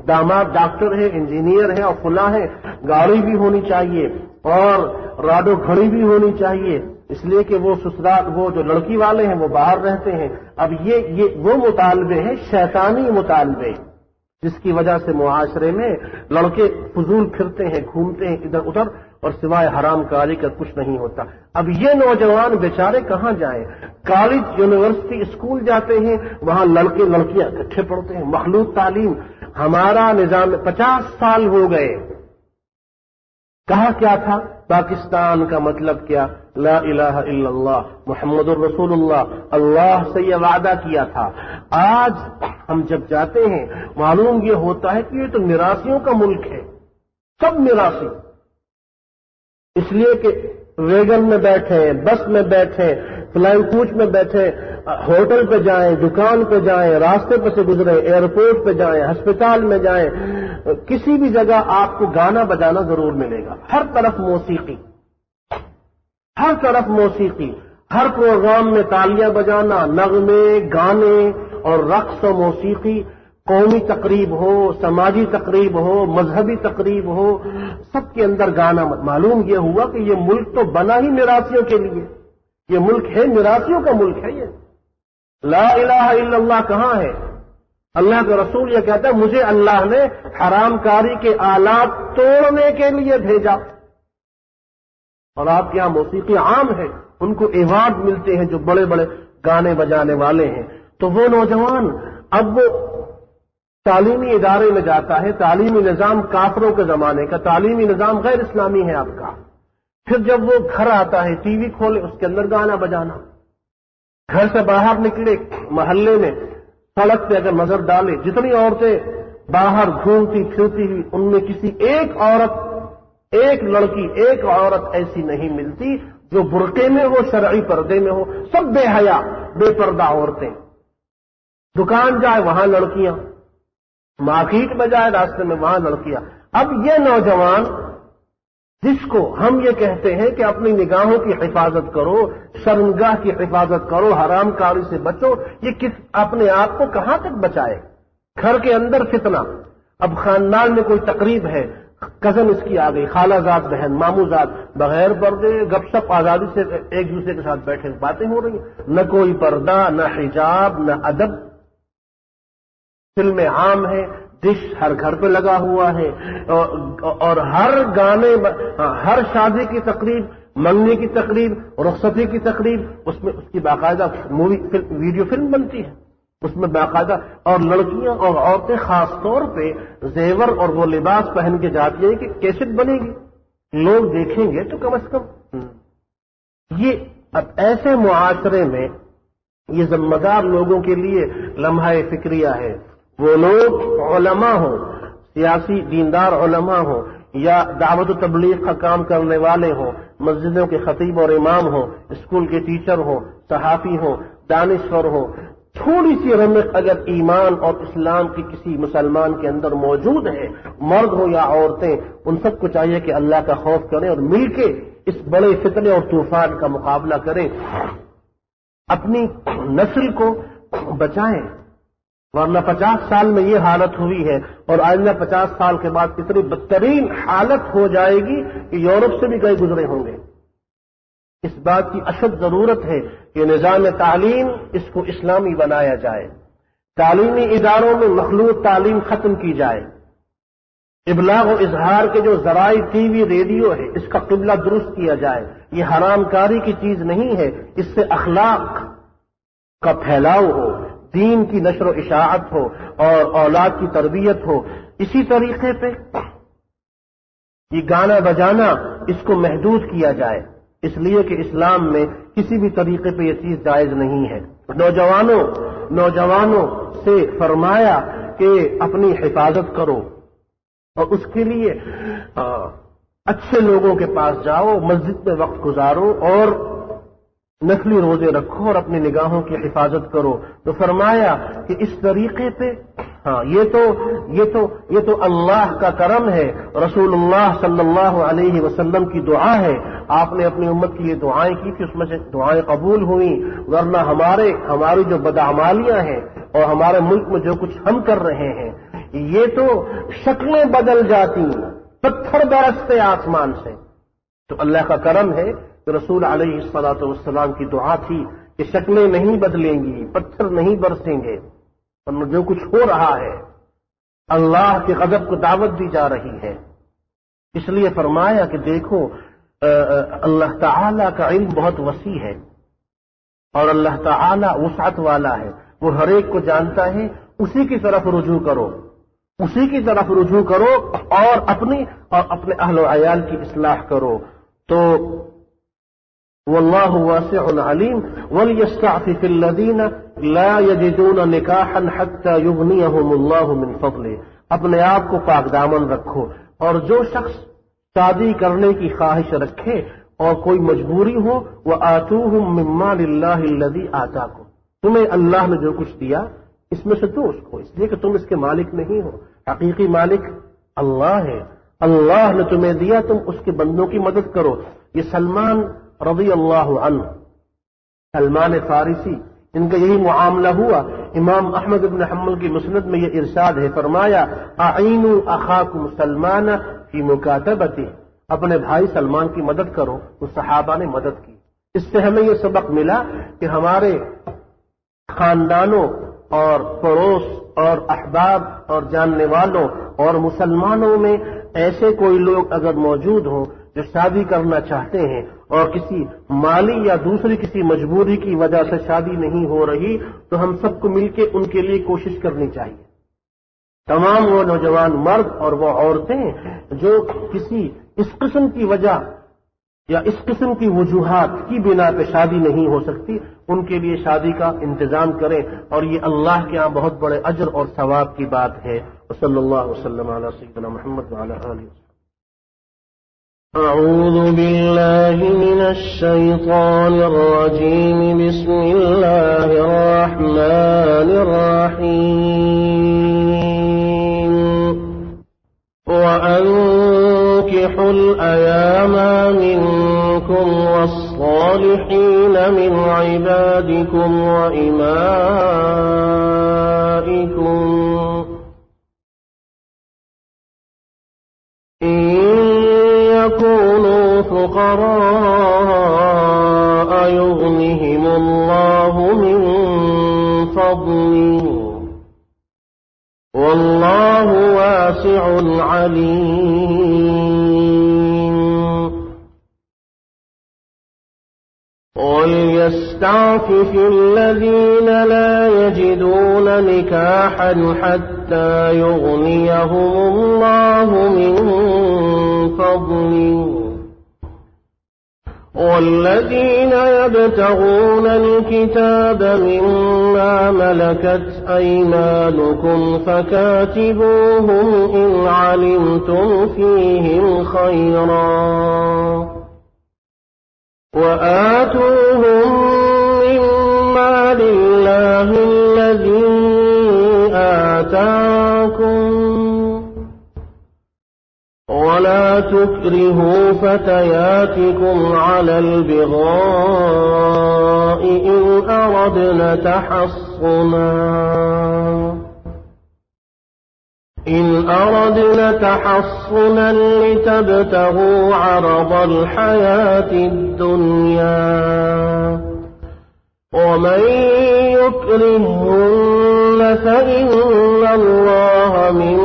داماد ڈاکٹر ہے، انجینئر ہے اور فلاں ہے، گاڑی بھی ہونی چاہیے اور راڈو گھڑی بھی ہونی چاہیے. اس لیے کہ وہ سسرال، وہ جو لڑکی والے ہیں وہ باہر رہتے ہیں. اب یہ وہ مطالبے ہیں، شیطانی مطالبے، جس کی وجہ سے معاشرے میں لڑکے فضول پھرتے ہیں، گھومتے ہیں ادھر ادھر اور سوائے حرام کاری کا کچھ نہیں ہوتا. اب یہ نوجوان بیچارے کہاں جائیں؟ کالج، یونیورسٹی، اسکول جاتے ہیں، وہاں لڑکے لڑکیاں اکٹھے پڑھتے ہیں. مخلوط تعلیم. ہمارا نظام 50 سال ہو گئے. کہا کیا تھا؟ پاکستان کا مطلب کیا؟ لا الہ الا اللہ محمد الرسول اللہ. اللہ سے یہ وعدہ کیا تھا. آج ہم جب جاتے ہیں معلوم یہ ہوتا ہے کہ یہ تو میراثیوں کا ملک ہے، سب میراثی. اس لیے کہ ویگن میں بیٹھے، بس میں بیٹھے، فلائنگ کوچ میں بیٹھے، ہوٹل پہ جائیں، دکان پہ جائیں، راستے پہ سے گزرے، ایئرپورٹ پہ جائیں، ہسپتال میں جائیں، کسی بھی جگہ آپ کو گانا بجانا ضرور ملے گا. ہر طرف موسیقی، ہر طرف موسیقی، ہر پروگرام میں تالیاں بجانا، نغمے، گانے اور رقص و موسیقی. قومی تقریب ہو، سماجی تقریب ہو، مذہبی تقریب ہو، سب کے اندر گانا. معلوم یہ ہوا کہ یہ ملک تو بنا ہی میراثیوں کے لیے. یہ ملک ہے میراثیوں کا ملک ہے. یہ لا الہ الا اللہ کہاں ہے؟ اللہ کا رسول یہ کہتا ہے مجھے اللہ نے حرام کاری کے آلات توڑنے کے لیے بھیجا. اور آپ کے یہاں موسیقی عام ہے، ان کو ایوارڈ ملتے ہیں جو بڑے بڑے گانے بجانے والے ہیں. تو وہ نوجوان اب وہ تعلیمی ادارے میں جاتا ہے، تعلیمی نظام کافروں کے زمانے کا، تعلیمی نظام غیر اسلامی ہے آپ کا، پھر جب وہ گھر آتا ہے ٹی وی کھولے، اس کے اندر گانا بجانا، گھر سے باہر نکلے محلے میں سڑک پہ اگر نظر ڈالے جتنی عورتیں باہر گھومتی پھرتی ہوئی، ان میں کسی ایک عورت، ایک لڑکی، ایک عورت ایسی نہیں ملتی جو برقعے میں ہو، شرعی پردے میں ہو، سب بے حیا بے پردہ عورتیں، دکان جائے وہاں لڑکیاں، مارکیٹ میں جائے راستے میں وہاں لڑکیاں۔ اب یہ نوجوان جس کو ہم یہ کہتے ہیں کہ اپنی نگاہوں کی حفاظت کرو، شرمگاہ کی حفاظت کرو، حرام کاری سے بچو، یہ اپنے آپ کو کہاں تک بچائے؟ گھر کے اندر فتنہ، اب خاندان میں کوئی تقریب ہے، کزن اس کی آ گئی، خالہ زاد بہن، ماموں زاد، بغیر پردے گپ شپ آزادی سے ایک دوسرے کے ساتھ بیٹھے باتیں ہو رہی ہیں، نہ کوئی پردہ، نہ حجاب، نہ ادب، فلمیں عام ہے، ڈش ہر گھر پہ لگا ہوا ہے، اور ہر گانے، ہر شادی کی تقریب، منگنی کی تقریب، رخصتی کی تقریب، اس میں اس کی باقاعدہ مووی ویڈیو فلم بنتی ہے، اس میں باقاعدہ، اور لڑکیاں اور عورتیں خاص طور پہ زیور اور وہ لباس پہن کے جاتی ہیں کہ کیسٹ بنے گی، لوگ دیکھیں گے تو کم از کم۔ یہ اب ایسے معاشرے میں یہ ذمہ دار لوگوں کے لیے لمحہ فکریہ ہے، وہ لوگ علماء ہوں، سیاسی دیندار علماء ہوں، یا دعوت و تبلیغ کا کام کرنے والے ہوں، مسجدوں کے خطیب اور امام ہوں، اسکول کے ٹیچر ہوں، صحافی ہوں، دانشور ہوں، تھوڑی سی رمق اگر ایمان اور اسلام کی کسی مسلمان کے اندر موجود ہے، مرد ہو یا عورتیں، ان سب کو چاہیے کہ اللہ کا خوف کریں اور مل کے اس بڑے فتنے اور طوفان کا مقابلہ کریں، اپنی نسل کو بچائیں، ورنہ 50 سال میں یہ حالت ہوئی ہے اور آئندہ 50 سال کے بعد اتنی بدترین حالت ہو جائے گی کہ یورپ سے بھی کئی گزرے ہوں گے۔ اس بات کی اشد ضرورت ہے کہ نظام تعلیم اس کو اسلامی بنایا جائے، تعلیمی اداروں میں مخلوط تعلیم ختم کی جائے، ابلاغ و اظہار کے جو ذرائع ٹی وی ریڈیو ہے اس کا قبلہ درست کیا جائے، یہ حرام کاری کی چیز نہیں ہے، اس سے اخلاق کا پھیلاؤ ہو، دین کی نشر و اشاعت ہو اور اولاد کی تربیت ہو۔ اسی طریقے پہ یہ گانا بجانا اس کو محدود کیا جائے، اس لیے کہ اسلام میں کسی بھی طریقے پہ یہ چیز جائز نہیں ہے۔ نوجوانوں سے فرمایا کہ اپنی حفاظت کرو اور اس کے لیے اچھے لوگوں کے پاس جاؤ، مسجد میں وقت گزارو اور نفلی روزے رکھو اور اپنی نگاہوں کی حفاظت کرو۔ تو فرمایا کہ اس طریقے پہ یہ تو اللہ کا کرم ہے، رسول اللہ صلی اللہ علیہ وسلم کی دعا ہے، آپ نے اپنی امت کے لیے دعائیں کی کہ اس میں سے دعائیں قبول ہوئیں، ورنہ ہماری جو بدعمالیاں ہیں اور ہمارے ملک میں جو کچھ ہم کر رہے ہیں، یہ تو شکلیں بدل جاتی، پتھر برستے آسمان سے۔ تو اللہ کا کرم ہے کہ رسول علیہ الصلوۃ والسلام کی دعا تھی کہ شکلیں نہیں بدلیں گی، پتھر نہیں برسیں گے، اور جو کچھ ہو رہا ہے اللہ کے غضب کو دعوت دی جا رہی ہے۔ اس لیے فرمایا کہ دیکھو اللہ تعالی کا علم بہت وسیع ہے اور اللہ تعالی وسعت والا ہے، وہ ہر ایک کو جانتا ہے، اسی کی طرف رجوع کرو اور اپنے اہل و عیال کی اصلاح کرو۔ تو واللہ واسع علیم وليستعفف الذین لا یجدون نکاحا حتى یغنیہم اللہ من فضلہ، اپنے آپ کو پاک دامن رکھو، اور جو شخص شادی کرنے کی خواہش رکھے اور کوئی مجبوری ہو، وآتوہم من مال اللہ الذی آتاکم، تمہیں اللہ نے جو کچھ دیا اس میں سے دو اس کو، اس لیے کہ تم اس کے مالک نہیں ہو، حقیقی مالک اللہ ہے، اللہ نے تمہیں دیا، تم اس کے بندوں کی مدد کرو۔ یہ سلمان رضی اللہ عنہ، سلمان فارسی، ان کا یہی معاملہ ہوا۔ امام احمد بن حنبل کی مسند میں یہ ارشاد ہے، فرمایا اعینوا اخاکم سلمان فی مکاتبتہ، اپنے بھائی سلمان کی مدد کرو، اس صحابہ نے مدد کی۔ اس سے ہمیں یہ سبق ملا کہ ہمارے خاندانوں اور پڑوس اور احباب اور جاننے والوں اور مسلمانوں میں ایسے کوئی لوگ اگر موجود ہوں جو شادی کرنا چاہتے ہیں اور کسی مالی یا دوسری کسی مجبوری کی وجہ سے شادی نہیں ہو رہی، تو ہم سب کو مل کے ان کے لیے کوشش کرنی چاہیے۔ تمام وہ نوجوان مرد اور وہ عورتیں جو کسی اس قسم کی وجہ یا اس قسم کی وجوہات کی بنا پہ شادی نہیں ہو سکتی، ان کے لیے شادی کا انتظام کریں، اور یہ اللہ کے ہاں بہت بڑے اجر اور ثواب کی بات ہے۔ صلی اللہ وسلم علی سیدنا محمد وعلی آلہ وسلم۔ أعوذ بالله من الشيطان الرجيم بسم الله الرحمن الرحيم وأنكحوا الأيام منكم والصالحين من عبادكم وإمائكم يكونوا فقراء يغنهم الله من فضله والله واسع عليم وليستعفف الذين لا يجدون نكاحا حتى يغنيهم الله من فضله والذين يبتغون الكتاب مما ملكت أيمانكم فكاتبوهم إن علمتم فيهم خيرا وآتوهم مما لله الذي آتاكم ولا تكرهوا فتياتكم على البغاء إن أردنا تحصنا لتبتغوا عرض الحياة الدنيا ومن يكرهن فإن الله من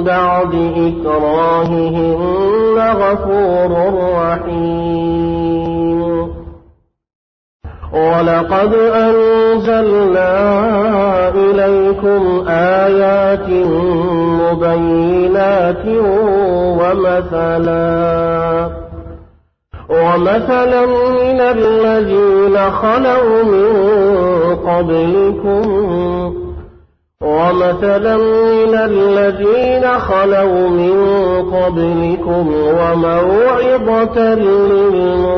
بعد إكراههن غفور رحيم ولقد أنزلنا إليكم آيات مبينات ومثلا من الذين خلوا من قبلكم وموعظة للمتقين۔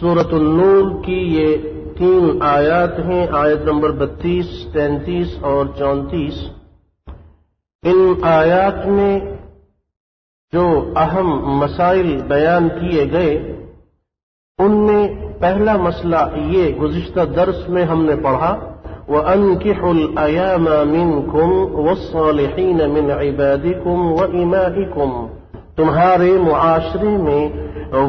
سورۃ النور کی یہ 3 آیات ہیں، آیت نمبر 32، 33 اور 34۔ ان آیات میں جو اہم مسائل بیان کیے گئے ان میں پہلا مسئلہ یہ گزشتہ درس میں ہم نے پڑھا، وَأَنكِحُوا الْأَيَامَ مِنْكُمْ وَالصَّالِحِينَ مِنْ عِبَادِكُمْ وَإِمَائِكُمْ، تمہارے معاشرے میں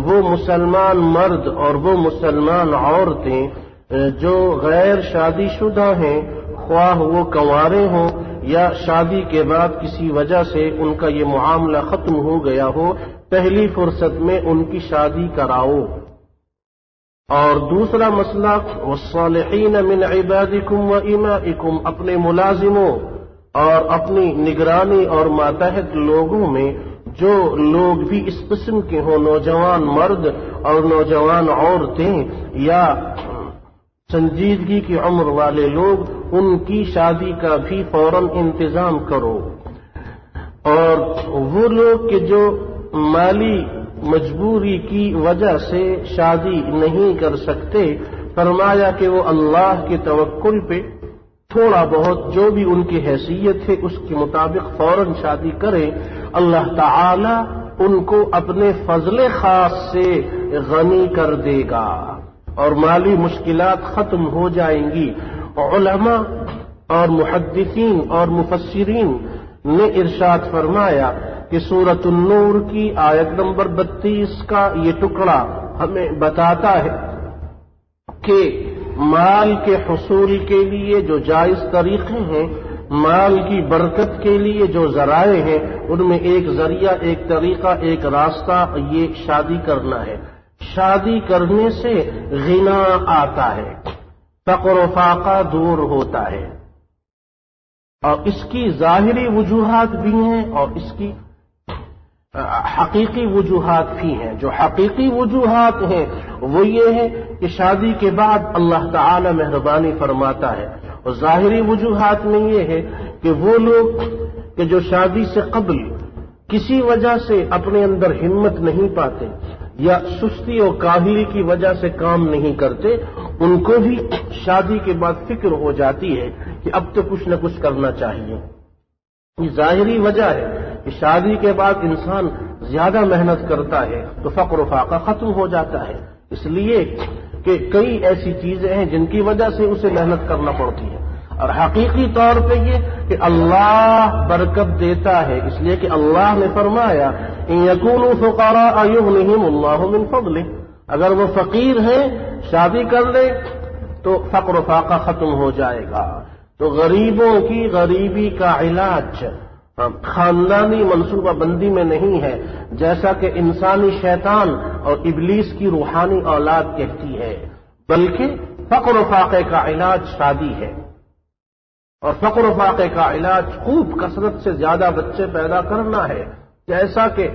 وہ مسلمان مرد اور وہ مسلمان عورتیں جو غیر شادی شدہ ہیں، خواہ وہ کنوارے ہوں یا شادی کے بعد کسی وجہ سے ان کا یہ معاملہ ختم ہو گیا ہو، پہلی فرصت میں ان کی شادی کراؤ۔ اور دوسرا مسئلہ والصالحین من عبادکم و امائکم، اپنے ملازموں اور اپنی نگرانی اور ماتحت لوگوں میں جو لوگ بھی اس قسم کے ہوں، نوجوان مرد اور نوجوان عورتیں یا سنجیدگی کی عمر والے لوگ، ان کی شادی کا بھی فوراً انتظام کرو۔ اور وہ لوگ کہ جو مالی مجبوری کی وجہ سے شادی نہیں کر سکتے، فرمایا کہ وہ اللہ کے توکل پہ تھوڑا بہت جو بھی ان کی حیثیت ہے اس کے مطابق فوراً شادی کریں، اللہ تعالی ان کو اپنے فضل خاص سے غنی کر دے گا اور مالی مشکلات ختم ہو جائیں گی۔ علماء اور محدثین اور مفسرین نے ارشاد فرمایا کہ سورۃ النور کی آیت نمبر 32 کا یہ ٹکڑا ہمیں بتاتا ہے کہ مال کے حصول کے لیے جو جائز طریقے ہیں، مال کی برکت کے لیے جو ذرائع ہیں، ان میں ایک ذریعہ، ایک طریقہ، ایک راستہ یہ شادی کرنا ہے۔ شادی کرنے سے غنا آتا ہے، فقر و فاقہ دور ہوتا ہے، اور اس کی ظاہری وجوہات بھی ہیں اور اس کی حقیقی وجوہات بھی ہیں۔ جو حقیقی وجوہات ہیں وہ یہ ہے کہ شادی کے بعد اللہ تعالی مہربانی فرماتا ہے، اور ظاہری وجوہات میں یہ ہے کہ وہ لوگ کہ جو شادی سے قبل کسی وجہ سے اپنے اندر ہمت نہیں پاتے یا سستی اور کاہلی کی وجہ سے کام نہیں کرتے، ان کو بھی شادی کے بعد فکر ہو جاتی ہے کہ اب تو کچھ نہ کچھ کرنا چاہیے۔ یہ ظاہری وجہ ہے کہ شادی کے بعد انسان زیادہ محنت کرتا ہے تو فقر و فاقہ ختم ہو جاتا ہے، اس لیے کہ کئی ایسی چیزیں ہیں جن کی وجہ سے اسے محنت کرنا پڑتی ہے، اور حقیقی طور پہ یہ کہ اللہ برکت دیتا ہے، اس لیے کہ اللہ نے فرمایا ان یکونوا فقراء یغنہم اللہ من فضلہ، اگر وہ فقیر ہیں شادی کر لیں تو فقر و فاقہ ختم ہو جائے گا۔ تو غریبوں کی غریبی کا علاج خاندانی منصوبہ بندی میں نہیں ہے، جیسا کہ انسانی شیطان اور ابلیس کی روحانی اولاد کہتی ہے، بلکہ فقر و فاقے کا علاج شادی ہے، اور فقر و فاقے کا علاج خوب کثرت سے زیادہ بچے پیدا کرنا ہے، جیسا کہ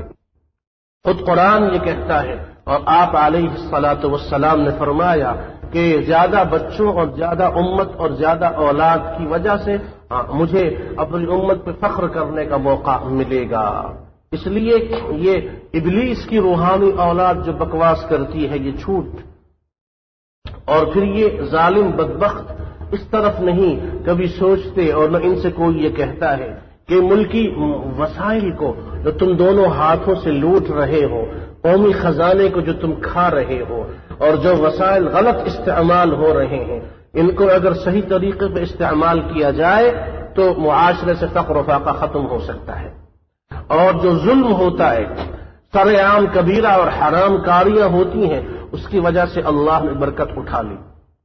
خود قرآن یہ کہتا ہے اور آپ علیہ الصلاۃ والسلام نے فرمایا کہ زیادہ بچوں اور زیادہ امت اور زیادہ اولاد کی وجہ سے مجھے اپنی امت پہ فخر کرنے کا موقع ملے گا۔ اس لیے یہ ابلیس کی روحانی اولاد جو بکواس کرتی ہے یہ چھوٹ، اور پھر یہ ظالم بدبخت اس طرف نہیں کبھی سوچتے، اور نہ ان سے کوئی یہ کہتا ہے کہ ملکی وسائل کو جو تم دونوں ہاتھوں سے لوٹ رہے ہو، قومی خزانے کو جو تم کھا رہے ہو، اور جو وسائل غلط استعمال ہو رہے ہیں، ان کو اگر صحیح طریقے پہ استعمال کیا جائے تو معاشرے سے فقر و فاقہ ختم ہو سکتا ہے، اور جو ظلم ہوتا ہے، سر عام کبیرہ اور حرام کاریاں ہوتی ہیں، اس کی وجہ سے اللہ نے برکت اٹھا لی۔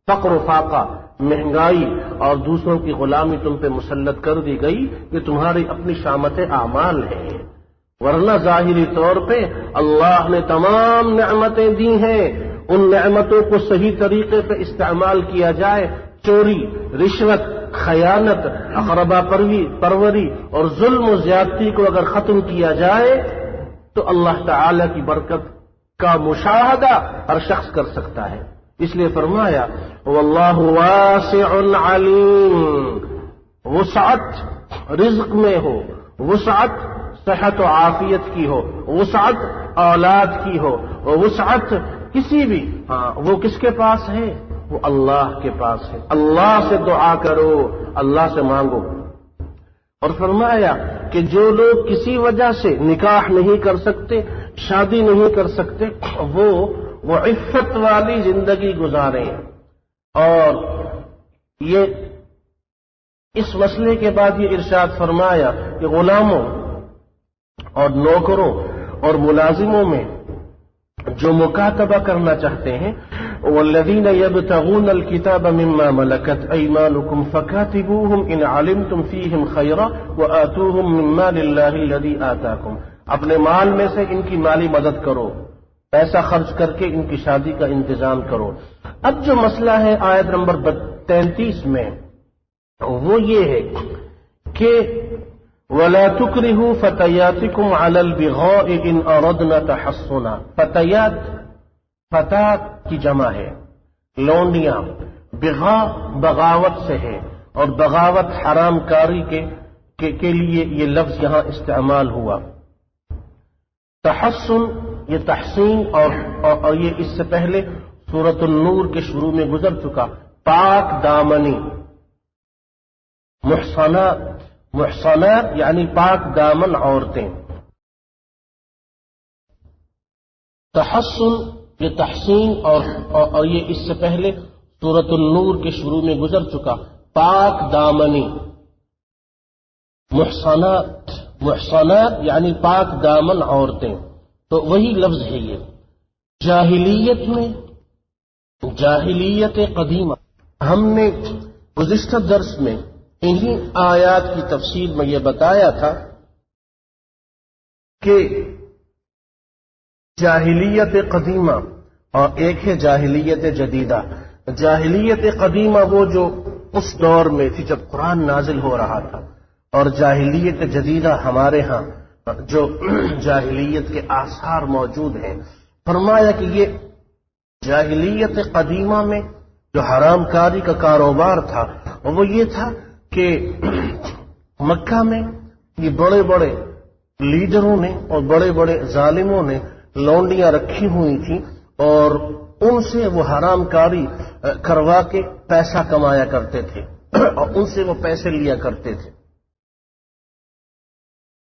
فقر و فاقہ، مہنگائی اور دوسروں کی غلامی تم پہ مسلط کر دی گئی، یہ تمہاری اپنی شامت اعمال ہے، ورنہ ظاہری طور پہ اللہ نے تمام نعمتیں دی ہیں، ان نعمتوں کو صحیح طریقے پہ استعمال کیا جائے، چوری، رشوت، خیانت، اقربا پروری اور ظلم و زیادتی کو اگر ختم کیا جائے تو اللہ تعالی کی برکت کا مشاہدہ ہر شخص کر سکتا ہے۔ اس لیے فرمایا واللہ واسع علیم، وسعت رزق میں ہو، وسعت صحت و عافیت کی ہو، وسعت اولاد کی ہو، وسعت کسی بھی، وہ کس کے پاس ہے؟ وہ اللہ کے پاس ہے۔ اللہ سے دعا کرو، اللہ سے مانگو۔ اور فرمایا کہ جو لوگ کسی وجہ سے نکاح نہیں کر سکتے، شادی نہیں کر سکتے، وہ عفت والی زندگی گزاریں۔ اور یہ اس مسئلے کے بعد یہ ارشاد فرمایا کہ غلاموں اور نوکروں اور ملازموں میں جو مکاتبہ کرنا چاہتے ہیں، والذین یبتغون الکتاب مما ملکت ایمانکم فکاتبوہم ان علمتم فیہم خیرا وآتوہم من مال اللہ الذی آتاکم، اپنے مال میں سے ان کی مالی مدد کرو، پیسہ خرچ کر کے ان کی شادی کا انتظام کرو۔ اب جو مسئلہ ہے آیت نمبر 33 میں وہ یہ ہے کہ وَلَا تُكْرِهُوا فَتَيَاتِكُمْ عَلَى الْبِغَاءِ إِنْ أَرَدْنَا تَحَصُّنًا، فتیات کی جمع ہے، لونڈیاں، بغا بغاوت سے ہے، اور بغاوت حرام کاری کے لیے یہ لفظ یہاں استعمال ہوا۔ تحسن یہ تحسین اور یہ اس سے پہلے سورۃ النور کے شروع میں گزر چکا، پاک دامنی، محصنات یعنی پاک دامن عورتیں۔ تحسن یہ تحسین اور یہ اس سے پہلے سورۃ النور کے شروع میں گزر چکا، پاک دامنی، محصنات یعنی پاک دامن عورتیں، تو وہی لفظ ہے یہ۔ جاہلیت میں، جاہلیت قدیمہ، ہم نے گزشتہ درس میں انہی آیات کی تفسیر میں یہ بتایا تھا کہ جاہلیت قدیمہ اور ایک ہے جاہلیت جدیدہ۔ جاہلیت قدیمہ وہ جو اس دور میں تھی جب قرآن نازل ہو رہا تھا، اور جاہلیت جدیدہ ہمارے ہاں جو جاہلیت کے آثار موجود ہیں، فرمایا کہ یہ جاہلیت قدیمہ میں جو حرام کاری کا کاروبار تھا وہ یہ تھا کہ مکہ میں یہ بڑے بڑے لیڈروں نے اور بڑے بڑے ظالموں نے لونڈیاں رکھی ہوئی تھیں اور ان سے وہ حرام کاری کروا کے پیسہ کمایا کرتے تھے اور ان سے وہ پیسے لیا کرتے تھے۔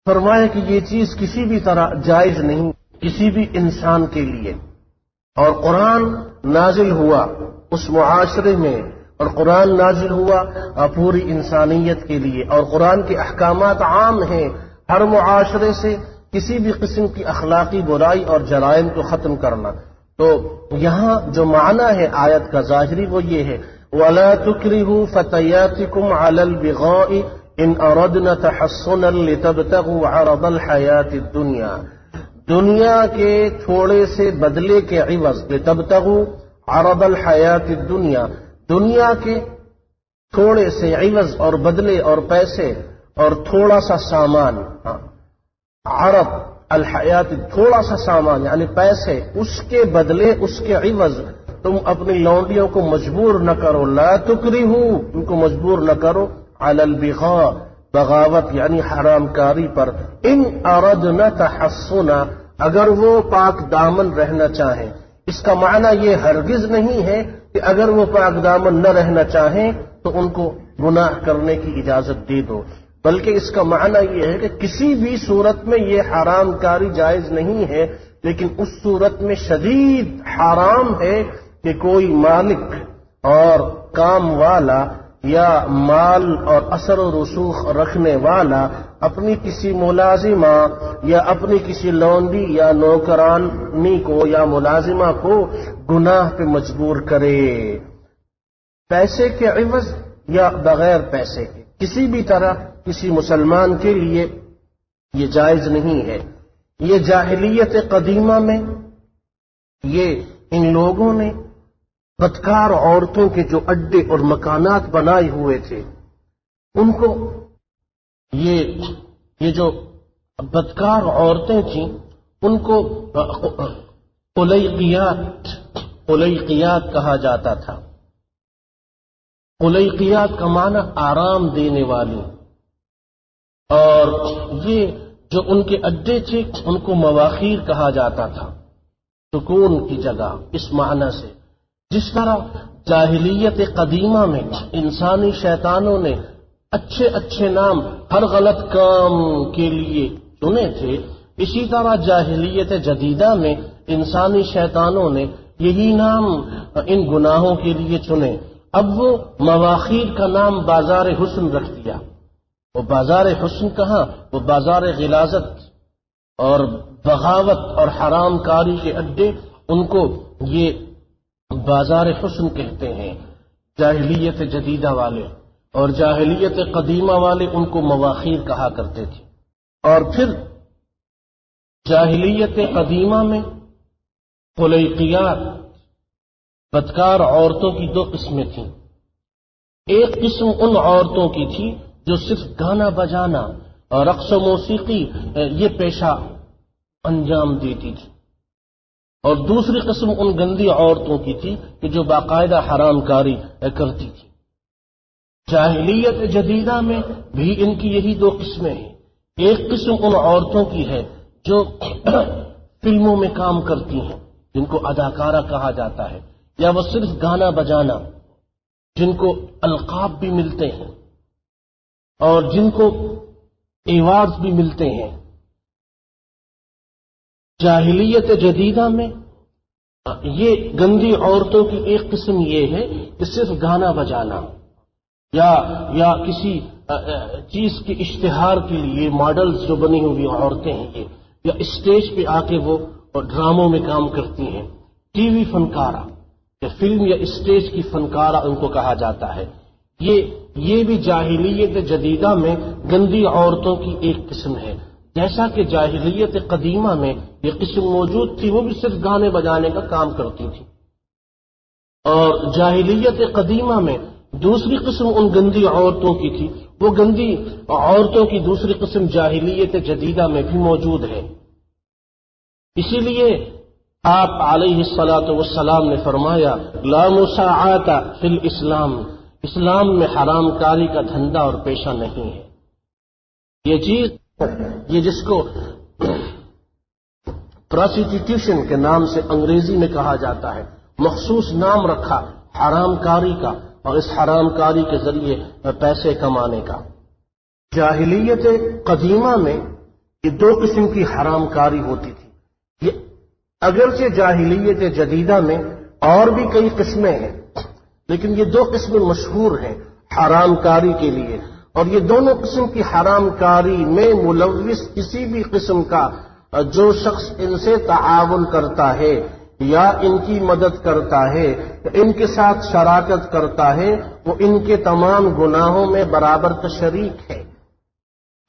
فرمایا کہ یہ چیز کسی بھی طرح جائز نہیں کسی بھی انسان کے لیے، اور قرآن نازل ہوا اس معاشرے میں، اور قرآن نازل ہوا پوری انسانیت کے لیے، اور قرآن کے احکامات عام ہیں ہر معاشرے سے کسی بھی قسم کی اخلاقی برائی اور جرائم کو ختم کرنا۔ تو یہاں جو معنی ہے آیت کا ظاہری وہ یہ ہے وَلَا تُكْرِهُوا فَتَيَاتِكُمْ عَلَى الْبِغَاءِ إِنْ أَرَدْنَ تَحَصُّنًا لِتَبْتَغُوا عَرَضَ الْحَيَاةِ الدُّنْيَا، دنیا کے تھوڑے سے بدلے کے عوض، لِتَبْتَغُوا عَرَضَ الْحَيَاةِ الدُّنْيا، دنیا کے تھوڑے سے عوض اور بدلے اور پیسے اور تھوڑا سا سامان، عرض الحیات تھوڑا سا سامان یعنی پیسے، اس کے بدلے اس کے عوض تم اپنی لونڈیوں کو مجبور نہ کرو، لا تکرہو ان کو مجبور نہ کرو، علی البغاء بغاوت یعنی حرام کاری پر، ان اردنا تحصنا اگر وہ پاک دامن رہنا چاہیں۔ اس کا معنی یہ ہرگز نہیں ہے کہ اگر وہ پاک دامن نہ رہنا چاہیں تو ان کو گناہ کرنے کی اجازت دے دو، بلکہ اس کا معنی یہ ہے کہ کسی بھی صورت میں یہ حرام کاری جائز نہیں ہے، لیکن اس صورت میں شدید حرام ہے کہ کوئی مالک اور کام والا یا مال اور اثر و رسوخ رکھنے والا اپنی کسی ملازمہ یا اپنی کسی لونڈی یا نوکرانی کو یا ملازمہ کو گناہ پہ مجبور کرے، پیسے کے عوض یا بغیر پیسے کے، کسی بھی طرح کسی مسلمان کے لیے یہ جائز نہیں ہے۔ یہ جاہلیت قدیمہ میں یہ ان لوگوں نے بدکار عورتوں کے جو اڈے اور مکانات بنائے ہوئے تھے، ان کو یہ جو بدکار عورتیں تھیں ان کو قلیقیات کہا جاتا تھا۔ قلیقیات کا معنی آرام دینے والی، اور یہ جو ان کے اڈے تھے ان کو مواخیر کہا جاتا تھا، سکون کی جگہ، اس معنی سے جس طرح جاہلیت قدیمہ میں انسانی شیطانوں نے اچھے اچھے نام ہر غلط کام کے لیے چنے تھے، اسی طرح جاہلیت جدیدہ میں انسانی شیطانوں نے یہی نام ان گناہوں کے لیے چنے۔ اب وہ مواخیر کا نام بازار حسن رکھ دیا۔ وہ بازار حسن کہاں، وہ بازار غلاظت اور بغاوت اور حرام کاری کے اڈے، ان کو یہ بازار حسن کہتے ہیں جاہلیت جدیدہ والے، اور جاہلیت قدیمہ والے ان کو مواخیر کہا کرتے تھے۔ اور پھر جاہلیت قدیمہ میں قلیقیات بدکار عورتوں کی دو قسمیں تھیں۔ ایک قسم ان عورتوں کی تھی جو صرف گانا بجانا اور رقص و موسیقی یہ پیشہ انجام دیتی تھی، اور دوسری قسم ان گندی عورتوں کی تھی کہ جو باقاعدہ حرام کاری کرتی تھی۔ جاہلیت جدیدہ میں بھی ان کی یہی دو قسمیں ہیں۔ ایک قسم ان عورتوں کی ہے جو فلموں میں کام کرتی ہیں، جن کو اداکارہ کہا جاتا ہے، یا وہ صرف گانا بجانا، جن کو القاب بھی ملتے ہیں اور جن کو ایوارڈز بھی ملتے ہیں۔ جاہلیت جدیدہ میں یہ گندی عورتوں کی ایک قسم یہ ہے کہ صرف گانا بجانا یا کسی چیز کے اشتہار کے لیے ماڈلز جو بنی ہوئی عورتیں ہیں یہ، یا اسٹیج پہ آ کے وہ ڈراموں میں کام کرتی ہیں، ٹی وی فنکارہ یا فلم یا اسٹیج کی فنکارہ ان کو کہا جاتا ہے۔ یہ بھی جاہلیت جدیدہ میں گندی عورتوں کی ایک قسم ہے، جیسا کہ جاہلیت قدیمہ میں یہ قسم موجود تھی، وہ بھی صرف گانے بجانے کا کام کرتی تھی۔ اور جاہلیت قدیمہ میں دوسری قسم ان گندی عورتوں کی تھی، وہ گندی عورتوں کی دوسری قسم جاہلیت جدیدہ میں بھی موجود ہے۔ اسی لیے آپ علیہ الصلاۃ والسلام نے فرمایا لا مساعات فی الاسلام، اسلام میں حرام کاری کا دھندا اور پیشہ نہیں ہے۔ یہ چیز، یہ جس کو پراسٹیٹیوشن کے نام سے انگریزی میں کہا جاتا ہے، مخصوص نام رکھا حرام کاری کا، اور اس حرام کاری کے ذریعے پیسے کمانے کا۔ جاہلیت قدیمہ میں یہ دو قسم کی حرام کاری ہوتی تھی۔ یہ اگرچہ جاہلیت جدیدہ میں اور بھی کئی قسمیں ہیں، لیکن یہ دو قسمیں مشہور ہیں حرام کاری کے لیے، اور یہ دونوں قسم کی حرام کاری میں ملوث کسی بھی قسم کا جو شخص ان سے تعاون کرتا ہے یا ان کی مدد کرتا ہے، ان کے ساتھ شراکت کرتا ہے، وہ ان کے تمام گناہوں میں برابر کا شریک ہے۔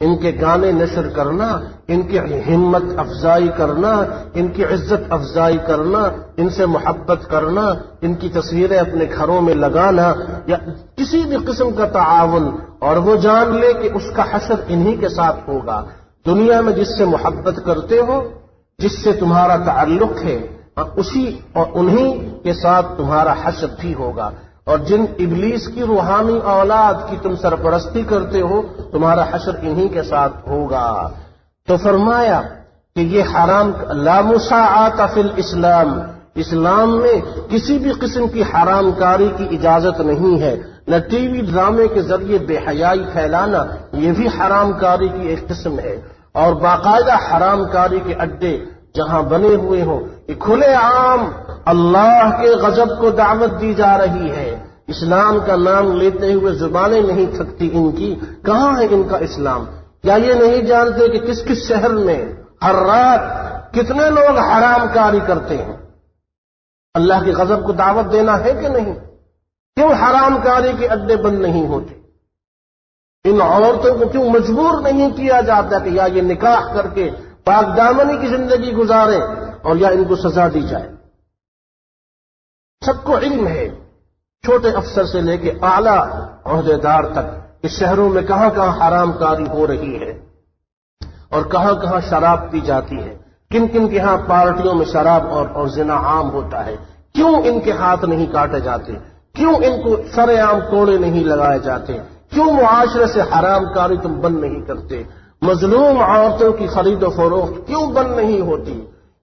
ان کے گانے نشر کرنا، ان کی ہمت افزائی کرنا، ان کی عزت افزائی کرنا، ان سے محبت کرنا، ان کی تصویریں اپنے گھروں میں لگانا، یا کسی بھی قسم کا تعاون، اور وہ جان لے کہ اس کا حشر انہی کے ساتھ ہوگا۔ دنیا میں جس سے محبت کرتے ہو، جس سے تمہارا تعلق ہے، اسی اور انہی کے ساتھ تمہارا حشر بھی ہوگا، اور جن ابلیس کی روحانی اولاد کی تم سرپرستی کرتے ہو، تمہارا حشر انہی کے ساتھ ہوگا۔ تو فرمایا کہ یہ حرام لا مساعات فی الاسلام، اسلام میں کسی بھی قسم کی حرام کاری کی اجازت نہیں ہے۔ نہ ٹی وی ڈرامے کے ذریعے بے حیائی پھیلانا، یہ بھی حرام کاری کی ایک قسم ہے، اور باقاعدہ حرام کاری کے اڈے جہاں بنے ہوئے ہوں، یہ کھلے عام اللہ کے غضب کو دعوت دی جا رہی ہے۔ اسلام کا نام لیتے ہوئے زبانیں نہیں تھکتی ان کی، کہاں ہے ان کا اسلام؟ کیا یہ نہیں جانتے کہ کس کس شہر میں ہر رات کتنے لوگ حرام کاری کرتے ہیں؟ اللہ کے غضب کو دعوت دینا ہے کہ نہیں؟ کیوں حرام کاری کے اڈے بند نہیں ہوتے؟ ان عورتوں کو کیوں مجبور نہیں کیا جاتا کہ یا یہ نکاح کر کے پاک دامنی کی زندگی گزاریں اور یا ان کو سزا دی جائے؟ سب کو علم ہے، چھوٹے افسر سے لے کے اعلیٰ عہدے دار تک، کہ شہروں میں کہاں کہاں حرام کاری ہو رہی ہے اور کہاں کہاں شراب پی جاتی ہے، کن کن کے ہاں پارٹیوں میں شراب اور زنا عام ہوتا ہے۔ کیوں ان کے ہاتھ نہیں کاٹے جاتے؟ کیوں ان کو سر عام کوڑے نہیں لگائے جاتے؟ کیوں معاشرے سے حرام کاری تم بند نہیں کرتے؟ مظلوم عورتوں کی خرید و فروخت کیوں بند نہیں ہوتی؟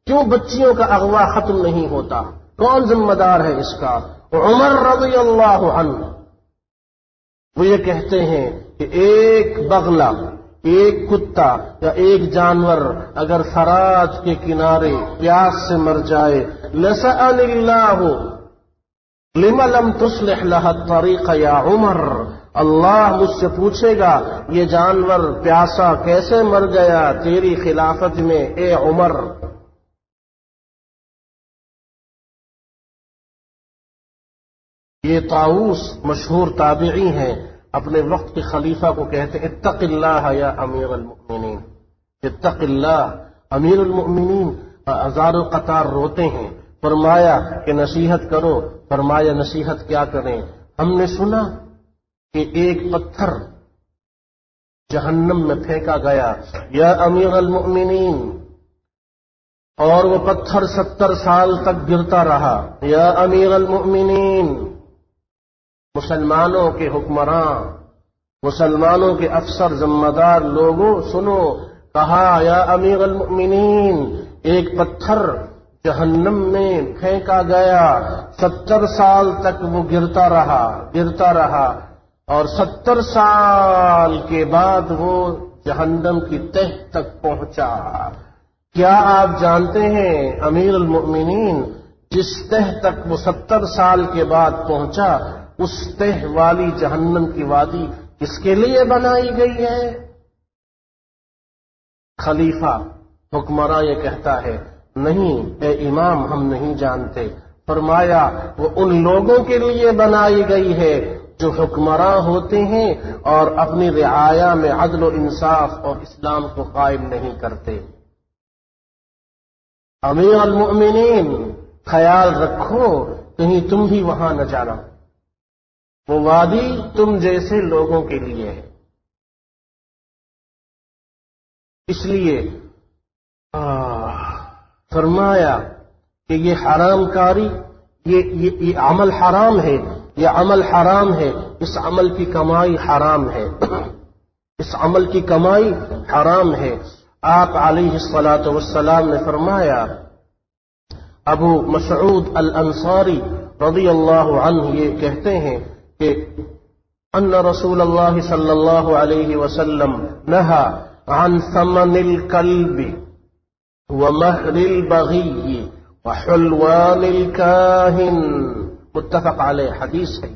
کیوں بچیوں کا اغوا ختم نہیں ہوتا؟ کون ذمہ دار ہے اس کا؟ عمر رضی اللہ عنہ وہ یہ کہتے ہیں کہ ایک بغلہ، ایک کتا یا ایک جانور اگر فرات کے کنارے پیاس سے مر جائے، لسأل اللہ لم لم تصلح لها الطریق یا عمر، اللہ مجھ سے پوچھے گا یہ جانور پیاسا کیسے مر گیا تیری خلافت میں اے عمر۔ یہ طاؤوس مشہور تابعی ہیں، اپنے وقت کے خلیفہ کو کہتے ہیں اتق اللہ یا امیر المؤمنین، اتق اللہ امیر المؤمنین۔ ہزار و قطار روتے ہیں، فرمایا کہ نصیحت کرو، فرمایا نصیحت کیا کریں؟ ہم نے سنا کہ ایک پتھر جہنم میں پھینکا گیا یا امیر المؤمنین، اور وہ پتھر 70 سال تک گرتا رہا یا امیر المؤمنین۔ مسلمانوں کے حکمراں، مسلمانوں کے افسر، ذمہ دار لوگوں سنو، کہا یا امیر المؤمنین ایک پتھر جہنم میں پھینکا گیا، 70 سال تک وہ گرتا رہا، اور 70 سال کے بعد وہ جہنم کی تہ تک پہنچا۔ کیا آپ جانتے ہیں امیر المؤمنین جس تہ تک وہ 70 سال کے بعد پہنچا، اس تہ والی جہنم کی وادی کس کے لیے بنائی گئی ہے؟ خلیفہ حکمراں یہ کہتا ہے نہیں اے امام ہم نہیں جانتے۔ فرمایا وہ ان لوگوں کے لیے بنائی گئی ہے جو حکمراں ہوتے ہیں اور اپنی رعایا میں عدل و انصاف اور اسلام کو قائم نہیں کرتے۔ امیر المؤمنین خیال رکھو کہیں تم بھی وہاں نہ جانا، وہ وادی تم جیسے لوگوں کے لیے ہے۔ اس لیے فرمایا کہ یہ حرام کاری، یہ عمل حرام ہے، یہ عمل حرام ہے، اس عمل کی کمائی حرام ہے، اس عمل کی کمائی حرام ہے۔ آپ علیہ الصلاۃ والسلام نے فرمایا، ابو مسعود الانصاری رضی اللہ عنہ یہ کہتے ہیں کہ ان رسول اللہ صلی اللہ علیہ وسلم نہا عن ثمن الكلب ومہر البغی وحلوان الکاہن، متفق علیہ حدیث ہے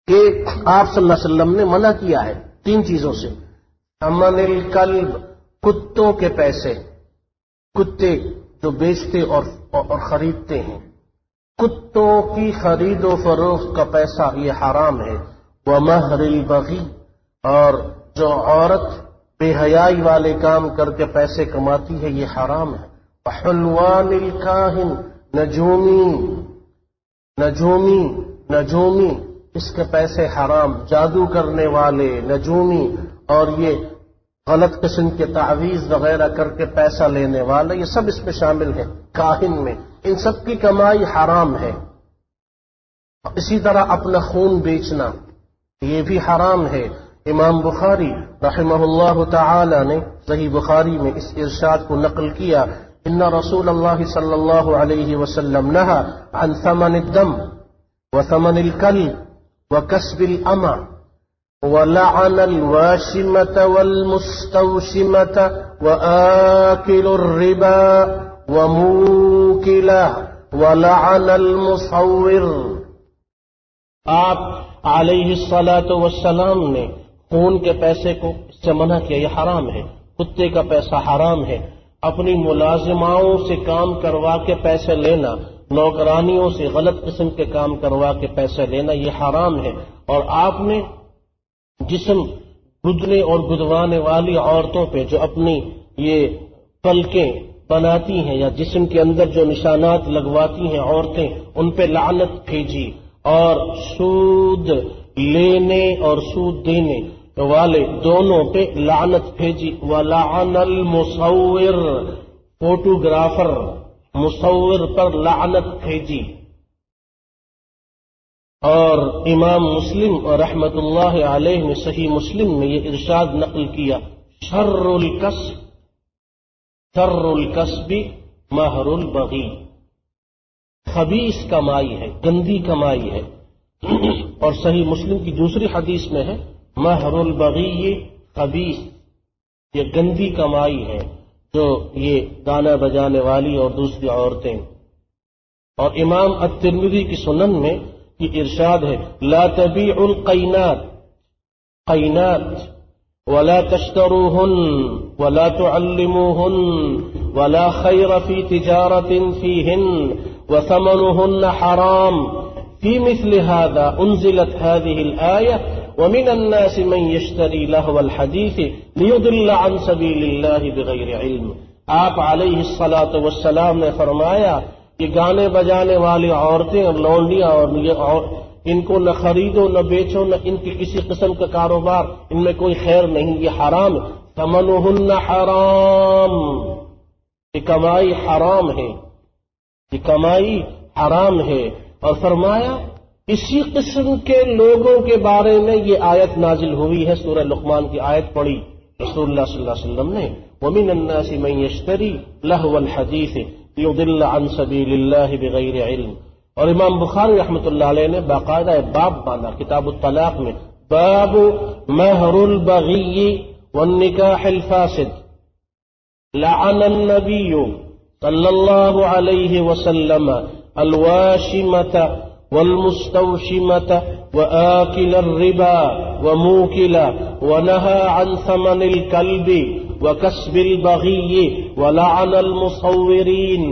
کہ آپ صلی اللہ علیہ وسلم نے منع کیا ہے 3 چیزوں سے۔ ثمن الکلب، کتوں کے پیسے، کتے جو بیچتے اور خریدتے ہیں، کتوں کی خرید و فروخت کا پیسہ یہ حرام ہے۔ ومہر البغی، اور جو عورت بے حیائی والے کام کر کے پیسے کماتی ہے یہ حرام ہے۔ وحلوان الکاہن، نجومی اس کے پیسے حرام، جادو کرنے والے نجومی، اور یہ غلط قسم کے تعویذ وغیرہ کر کے پیسہ لینے والے، یہ سب اس میں شامل ہیں۔ کاہن میں ان سب کی کمائی حرام ہے۔ اسی طرح اپنا خون بیچنا یہ بھی حرام ہے۔ امام بخاری رحمہ اللہ تعالی نے صحیح بخاری میں اس ارشاد کو نقل کیا، ان رسول اللہ صلی اللہ علیہ وسلم نہا عن ثمن الدم وثمن الكلب وكسب الأمة ولعن الواشمة والمستوشمة وآكل الربا وموكله ولعن المصور۔ آپ علیہ الصلاۃ والسلام نے خون کے پیسے کو اس سے منع کیا، یہ حرام ہے۔ کتے کا پیسہ حرام ہے۔ اپنی ملازماؤں سے کام کروا کے پیسے لینا، نوکرانیوں سے غلط قسم کے کام کروا کے پیسے لینا یہ حرام ہے۔ اور آپ نے جسم گدنے اور گدوانے والی عورتوں پہ جو اپنی یہ پلکیں بناتی ہیں یا جسم کے اندر جو نشانات لگواتی ہیں عورتیں، ان پہ لعنت بھیجی، اور سود لینے اور سود دینے والے دونوں پہ لعنت بھیجی۔ وَلَعَنَ الْمُصَوِّرَ، فوٹوگرافر مصور پر لعنت بھیجی۔ اور امام مسلم رحمت اللہ علیہ نے صحیح مسلم میں یہ ارشاد نقل کیا، شر الکسب مہر البغی، خبیث کمائی ہے، گندی کمائی ہے۔ اور صحیح مسلم کی دوسری حدیث میں ہے مہر البغی خبیث، یہ گندی کمائی ہے جو یہ گانا بجانے والی اور دوسری عورتیں۔ اور امام الترمذی کی سنن میں یہ ارشاد ہے، لا تبیع القینات، قینات ولا تشتروہن ولا تعلموہن ولا خیر فی تجارت فیہن وثمنهن حرام في مثل هذا انزلت هذه الآية ومن الناس من يشتري لهو الحديث ليضل عن سبيل الله بغير علم۔ آپ علیہ الصلاۃ والسلام نے فرمایا کہ گانے بجانے والی عورتیں اور لونڈیاں اور ان کو نہ خریدو نہ بیچو، نہ ان کی کسی قسم کا کاروبار، ان میں کوئی خیر نہیں، یہ حرام ہے۔ ثمنهن حرام، یہ کمائی حرام ہے، یہ کمائی حرام ہے۔ اور فرمایا اسی قسم کے لوگوں کے بارے میں یہ آیت نازل ہوئی ہے، سورہ لقمان کی آیت پڑھی رسول اللہ صلی اللہ علیہ وسلم نے، وَمِنَ النَّاسِ مَن يَشْتَرِي لَهْوَ الْحَدِيثِ لِيُضِلَّ عَن سَبِيلِ اللَّهِ بِغَيْرِ علم۔ اور امام بخاری رحمۃ اللہ علیہ نے باقاعدہ باب باندھا کتاب الطلاق میں، باب مہر البغی والنکاح الفاسد، لعن النبی صلی اللہ علیہ وسلم الواشمة والمستوشمة وآكل الربا وموكله ونهى عن ثمن الكلب وكسب البغي ولعن المصورين۔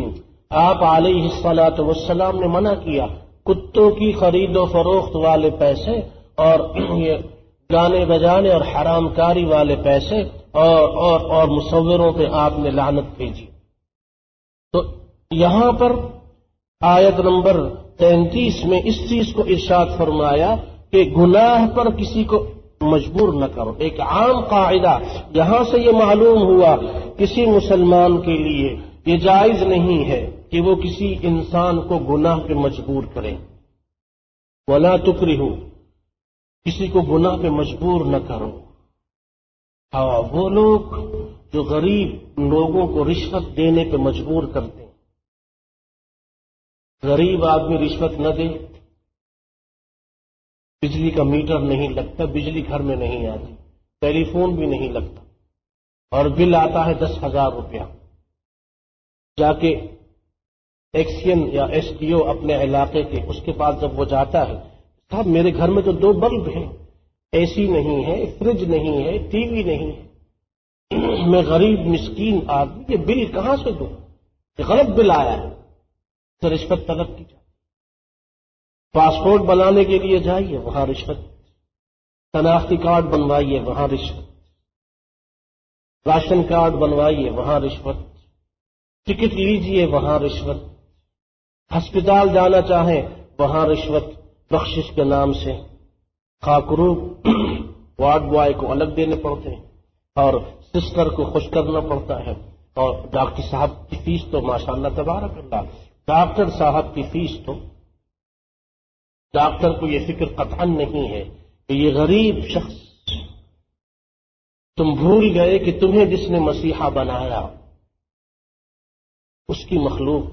آپ علیہ الصلاۃ والسلام نے منع کیا کتوں کی خرید و فروخت والے پیسے اور یہ گانے بجانے اور حرام کاری والے پیسے اور مصوروں پہ آپ نے لعنت بھیجی۔ تو یہاں پر آیت نمبر 33 میں اس چیز کو ارشاد فرمایا کہ گناہ پر کسی کو مجبور نہ کرو. ایک عام قاعدہ یہاں سے یہ معلوم ہوا کسی مسلمان کے لیے یہ جائز نہیں ہے کہ وہ کسی انسان کو گناہ پہ مجبور کرے. ولا تکرہو، کسی کو گناہ پہ مجبور نہ کرو. ہاں وہ لوگ جو غریب لوگوں کو رشوت دینے پہ مجبور کرتے ہیں. غریب آدمی رشوت نہ دے، بجلی کا میٹر نہیں لگتا، بجلی گھر میں نہیں آتی، ٹیلی فون بھی نہیں لگتا، اور بل آتا ہے 10,000 روپیہ. جا کے ایکسین یا ایس ڈی او اپنے علاقے کے اس کے پاس جب وہ جاتا ہے، صاحب میرے گھر میں تو 2 بلب ہیں، اے سی نہیں ہے، فریج نہیں ہے، ٹی وی نہیں ہے، میں غریب مسکین آدمی یہ بل کہاں سے دوں؟ یہ غلط بل آیا ہے. تو رشوت طلب کی جائے. پاسپورٹ بنانے کے لیے جائیے، وہاں رشوت. شناختی کارڈ بنوائیے، وہاں رشوت. راشن کارڈ بنوائیے، وہاں رشوت. ٹکٹ لیجئے، وہاں رشوت. ہسپتال جانا چاہیں، وہاں رشوت بخشش کے نام سے. خاکروب وارڈ بوائے کو الگ دینے پڑتے ہیں اور سسٹر کو خوش کرنا پڑتا ہے. اور ڈاکٹر صاحب کی فیس تو ماشاءاللہ تبارک اللہ، ڈاکٹر صاحب کی فیس تو، ڈاکٹر کو یہ فکر قطعا نہیں ہے کہ یہ غریب شخص، تم بھول گئے کہ تمہیں جس نے مسیحا بنایا اس کی مخلوق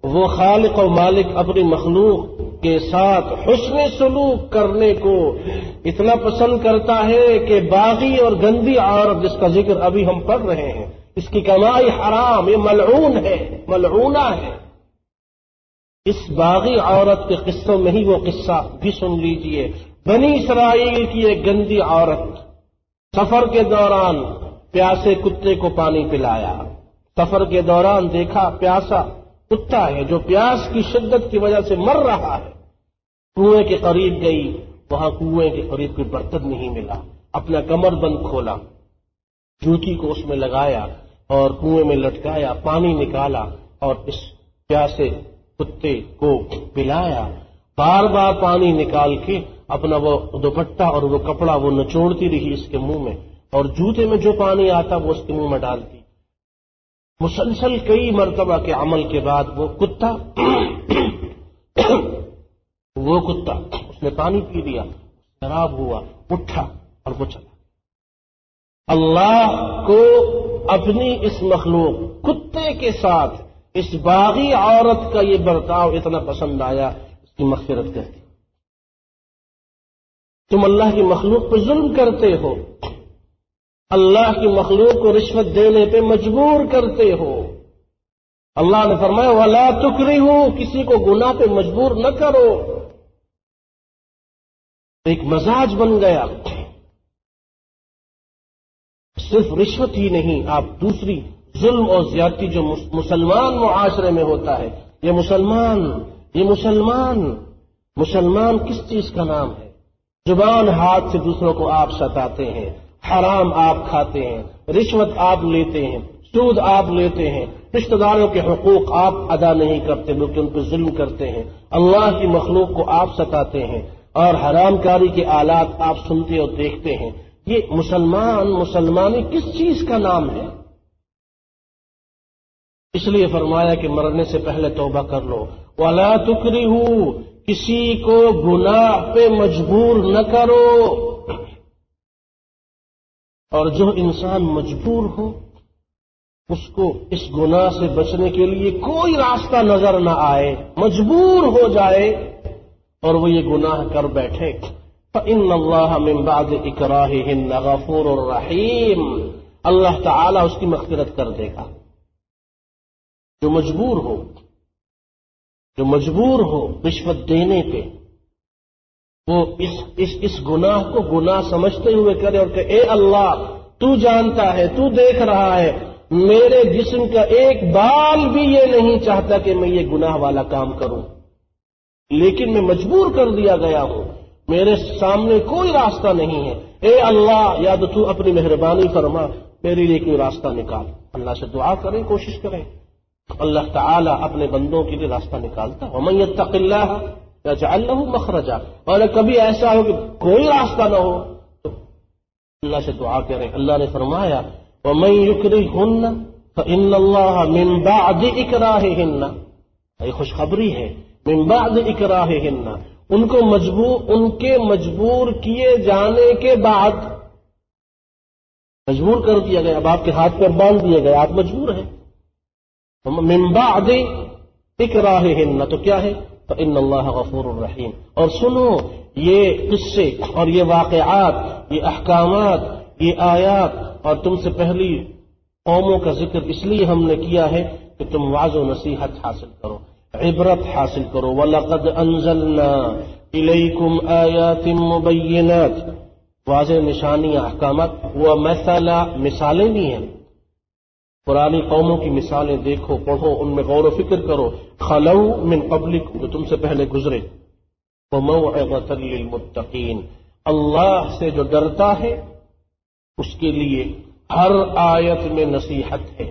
وہ خالق و مالک اپنی مخلوق کے ساتھ حسن سلوک کرنے کو اتنا پسند کرتا ہے کہ باغی اور گندی عورت جس کا ذکر ابھی ہم پڑھ رہے ہیں، اس کی کمائی حرام، یہ ملعون ہے، ملعونہ ہے. اس باغی عورت کے قصوں میں ہی وہ قصہ بھی سن لیجئے. بنی اسرائیل کی ایک گندی عورت سفر کے دوران پیاسے کتے کو پانی پلایا. سفر کے دوران دیکھا پیاسا کتا ہے جو پیاس کی شدت کی وجہ سے مر رہا ہے. کنویں کے قریب گئی، وہاں کنویں کے قریب کوئی برتن نہیں ملا. اپنا کمر بند کھولا، جوتی کو اس میں لگایا اور کنویں میں لٹکایا، پانی نکالا اور اس پیاسے کتے کو پلایا. بار بار پانی نکال کے اپنا وہ دوپٹہ اور وہ کپڑا وہ نچوڑتی رہی اس کے منہ میں، اور جوتے میں جو پانی آتا وہ اس کے منہ میں ڈالتی. مسلسل کئی مرتبہ کے عمل کے بعد وہ کتا اس نے پانی پی لیا، شراب ہوا، اٹھا اور وہ چلا. اللہ کو اپنی اس مخلوق کتے کے ساتھ اس باغی عورت کا یہ برتاؤ اتنا پسند آیا، اس کی مغفرت کرتی. تم اللہ کی مخلوق پہ ظلم کرتے ہو، اللہ کی مخلوق کو رشوت دینے پہ مجبور کرتے ہو. اللہ نے فرمایا وَلَا تُكْرِهُ، کسی کو گناہ پہ مجبور نہ کرو. ایک مزاج بن گیا. صرف رشوت ہی نہیں، آپ دوسری ظلم اور زیادتی جو مسلمان معاشرے میں ہوتا ہے، یہ مسلمان کس چیز کا نام ہے؟ زبان ہاتھ سے دوسروں کو آپ ستاتے ہیں، حرام آپ کھاتے ہیں، رشوت آپ لیتے ہیں، سود آپ لیتے ہیں، رشتہ داروں کے حقوق آپ ادا نہیں کرتے بلکہ ان پہ ظلم کرتے ہیں، اللہ کی مخلوق کو آپ ستاتے ہیں اور حرام کاری کے آلات آپ سنتے اور دیکھتے ہیں. یہ مسلمانی کس چیز کا نام ہے؟ اس لیے فرمایا کہ مرنے سے پہلے توبہ کر لو. وَلَا تُكْرِهُ، کسی کو گناہ پہ مجبور نہ کرو. اور جو انسان مجبور ہو اس کو اس گناہ سے بچنے کے لیے کوئی راستہ نظر نہ آئے، مجبور ہو جائے اور وہ یہ گناہ کر بیٹھے، فَإِنَّ اللَّهَ مِن بَعْدِ إِكْرَاهِهِنَّ غَفُورٌ رَحِيمٌ، اللہ تعالیٰ اس کی مغفرت کر دے گا. جو مجبور ہو رشوت دینے پہ، وہ اس گناہ کو گناہ سمجھتے ہوئے کرے اور کہ اے اللہ تو جانتا ہے، تو دیکھ رہا ہے، میرے جسم کا ایک بال بھی یہ نہیں چاہتا کہ میں یہ گناہ والا کام کروں، لیکن میں مجبور کر دیا گیا ہوں، میرے سامنے کوئی راستہ نہیں ہے. اے اللہ یا تو اپنی مہربانی فرما، میرے لیے کوئی راستہ نکال. اللہ سے دعا کریں، کوشش کریں. اللہ تعالیٰ اپنے بندوں کے لیے راستہ نکالتا. ومن یتق اللہ یجعل لہ مخرجا. اور کبھی ایسا ہو کہ کوئی راستہ نہ ہو تو اللہ سے دعا کریں. اللہ نے فرمایا ومن یکرہن فإن اللہ من بعد اکراہہن، یہ خوشخبری ہے، من بعد اکراہہن، ان کے مجبور کیے جانے کے بعد، مجبور کر دیا گیا، اب آپ کے ہاتھ پر باندھ دیے گئے، آپ مجبور ہیں. من بعد اکراہہن تو کیا ہے؟ فإن اللہ غفور الرحیم. اور سنو یہ قصے اور یہ واقعات، یہ احکامات، یہ آیات اور تم سے پہلی قوموں کا ذکر اس لیے ہم نے کیا ہے کہ تم وعظ و نصیحت حاصل کرو، عبرت حاصل کرو. وَلَقَدْ أَنزَلْنَا إِلَيْكُمْ آيَاتٍ مُبَيِّنَاتٍ، واضح نشانیاں، احکامات. وَمَثَلًا، مثالیں بھی ہیں. پرانی قوموں کی مثالیں دیکھو، پڑھو، ان میں غور و فکر کرو. خَلَوْا مِن قَبْلِكُمْ، جو تم سے پہلے گزرے. وَمَوْعِظَةً لِّلْمُتَّقِينَ، اللہ سے جو ڈرتا ہے اس کے لیے ہر آیت میں نصیحت ہے.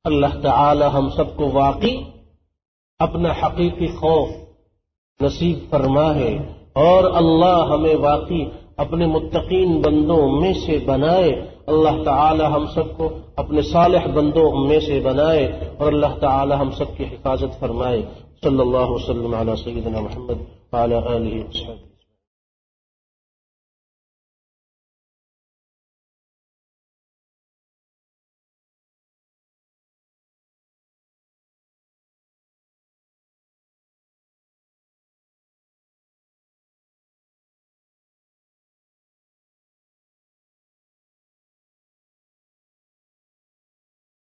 اللہ تعالی ہم سب کو واقعی اپنا حقیقی خوف نصیب فرمائے، اور اللہ ہمیں واقعی اپنے متقین بندوں میں سے بنائے. اللہ تعالی ہم سب کو اپنے صالح بندوں میں سے بنائے، اور اللہ تعالی ہم سب کی حفاظت فرمائے. صلی اللہ وسلم علی سیدنا محمد وعلی آلہ وصحبہ.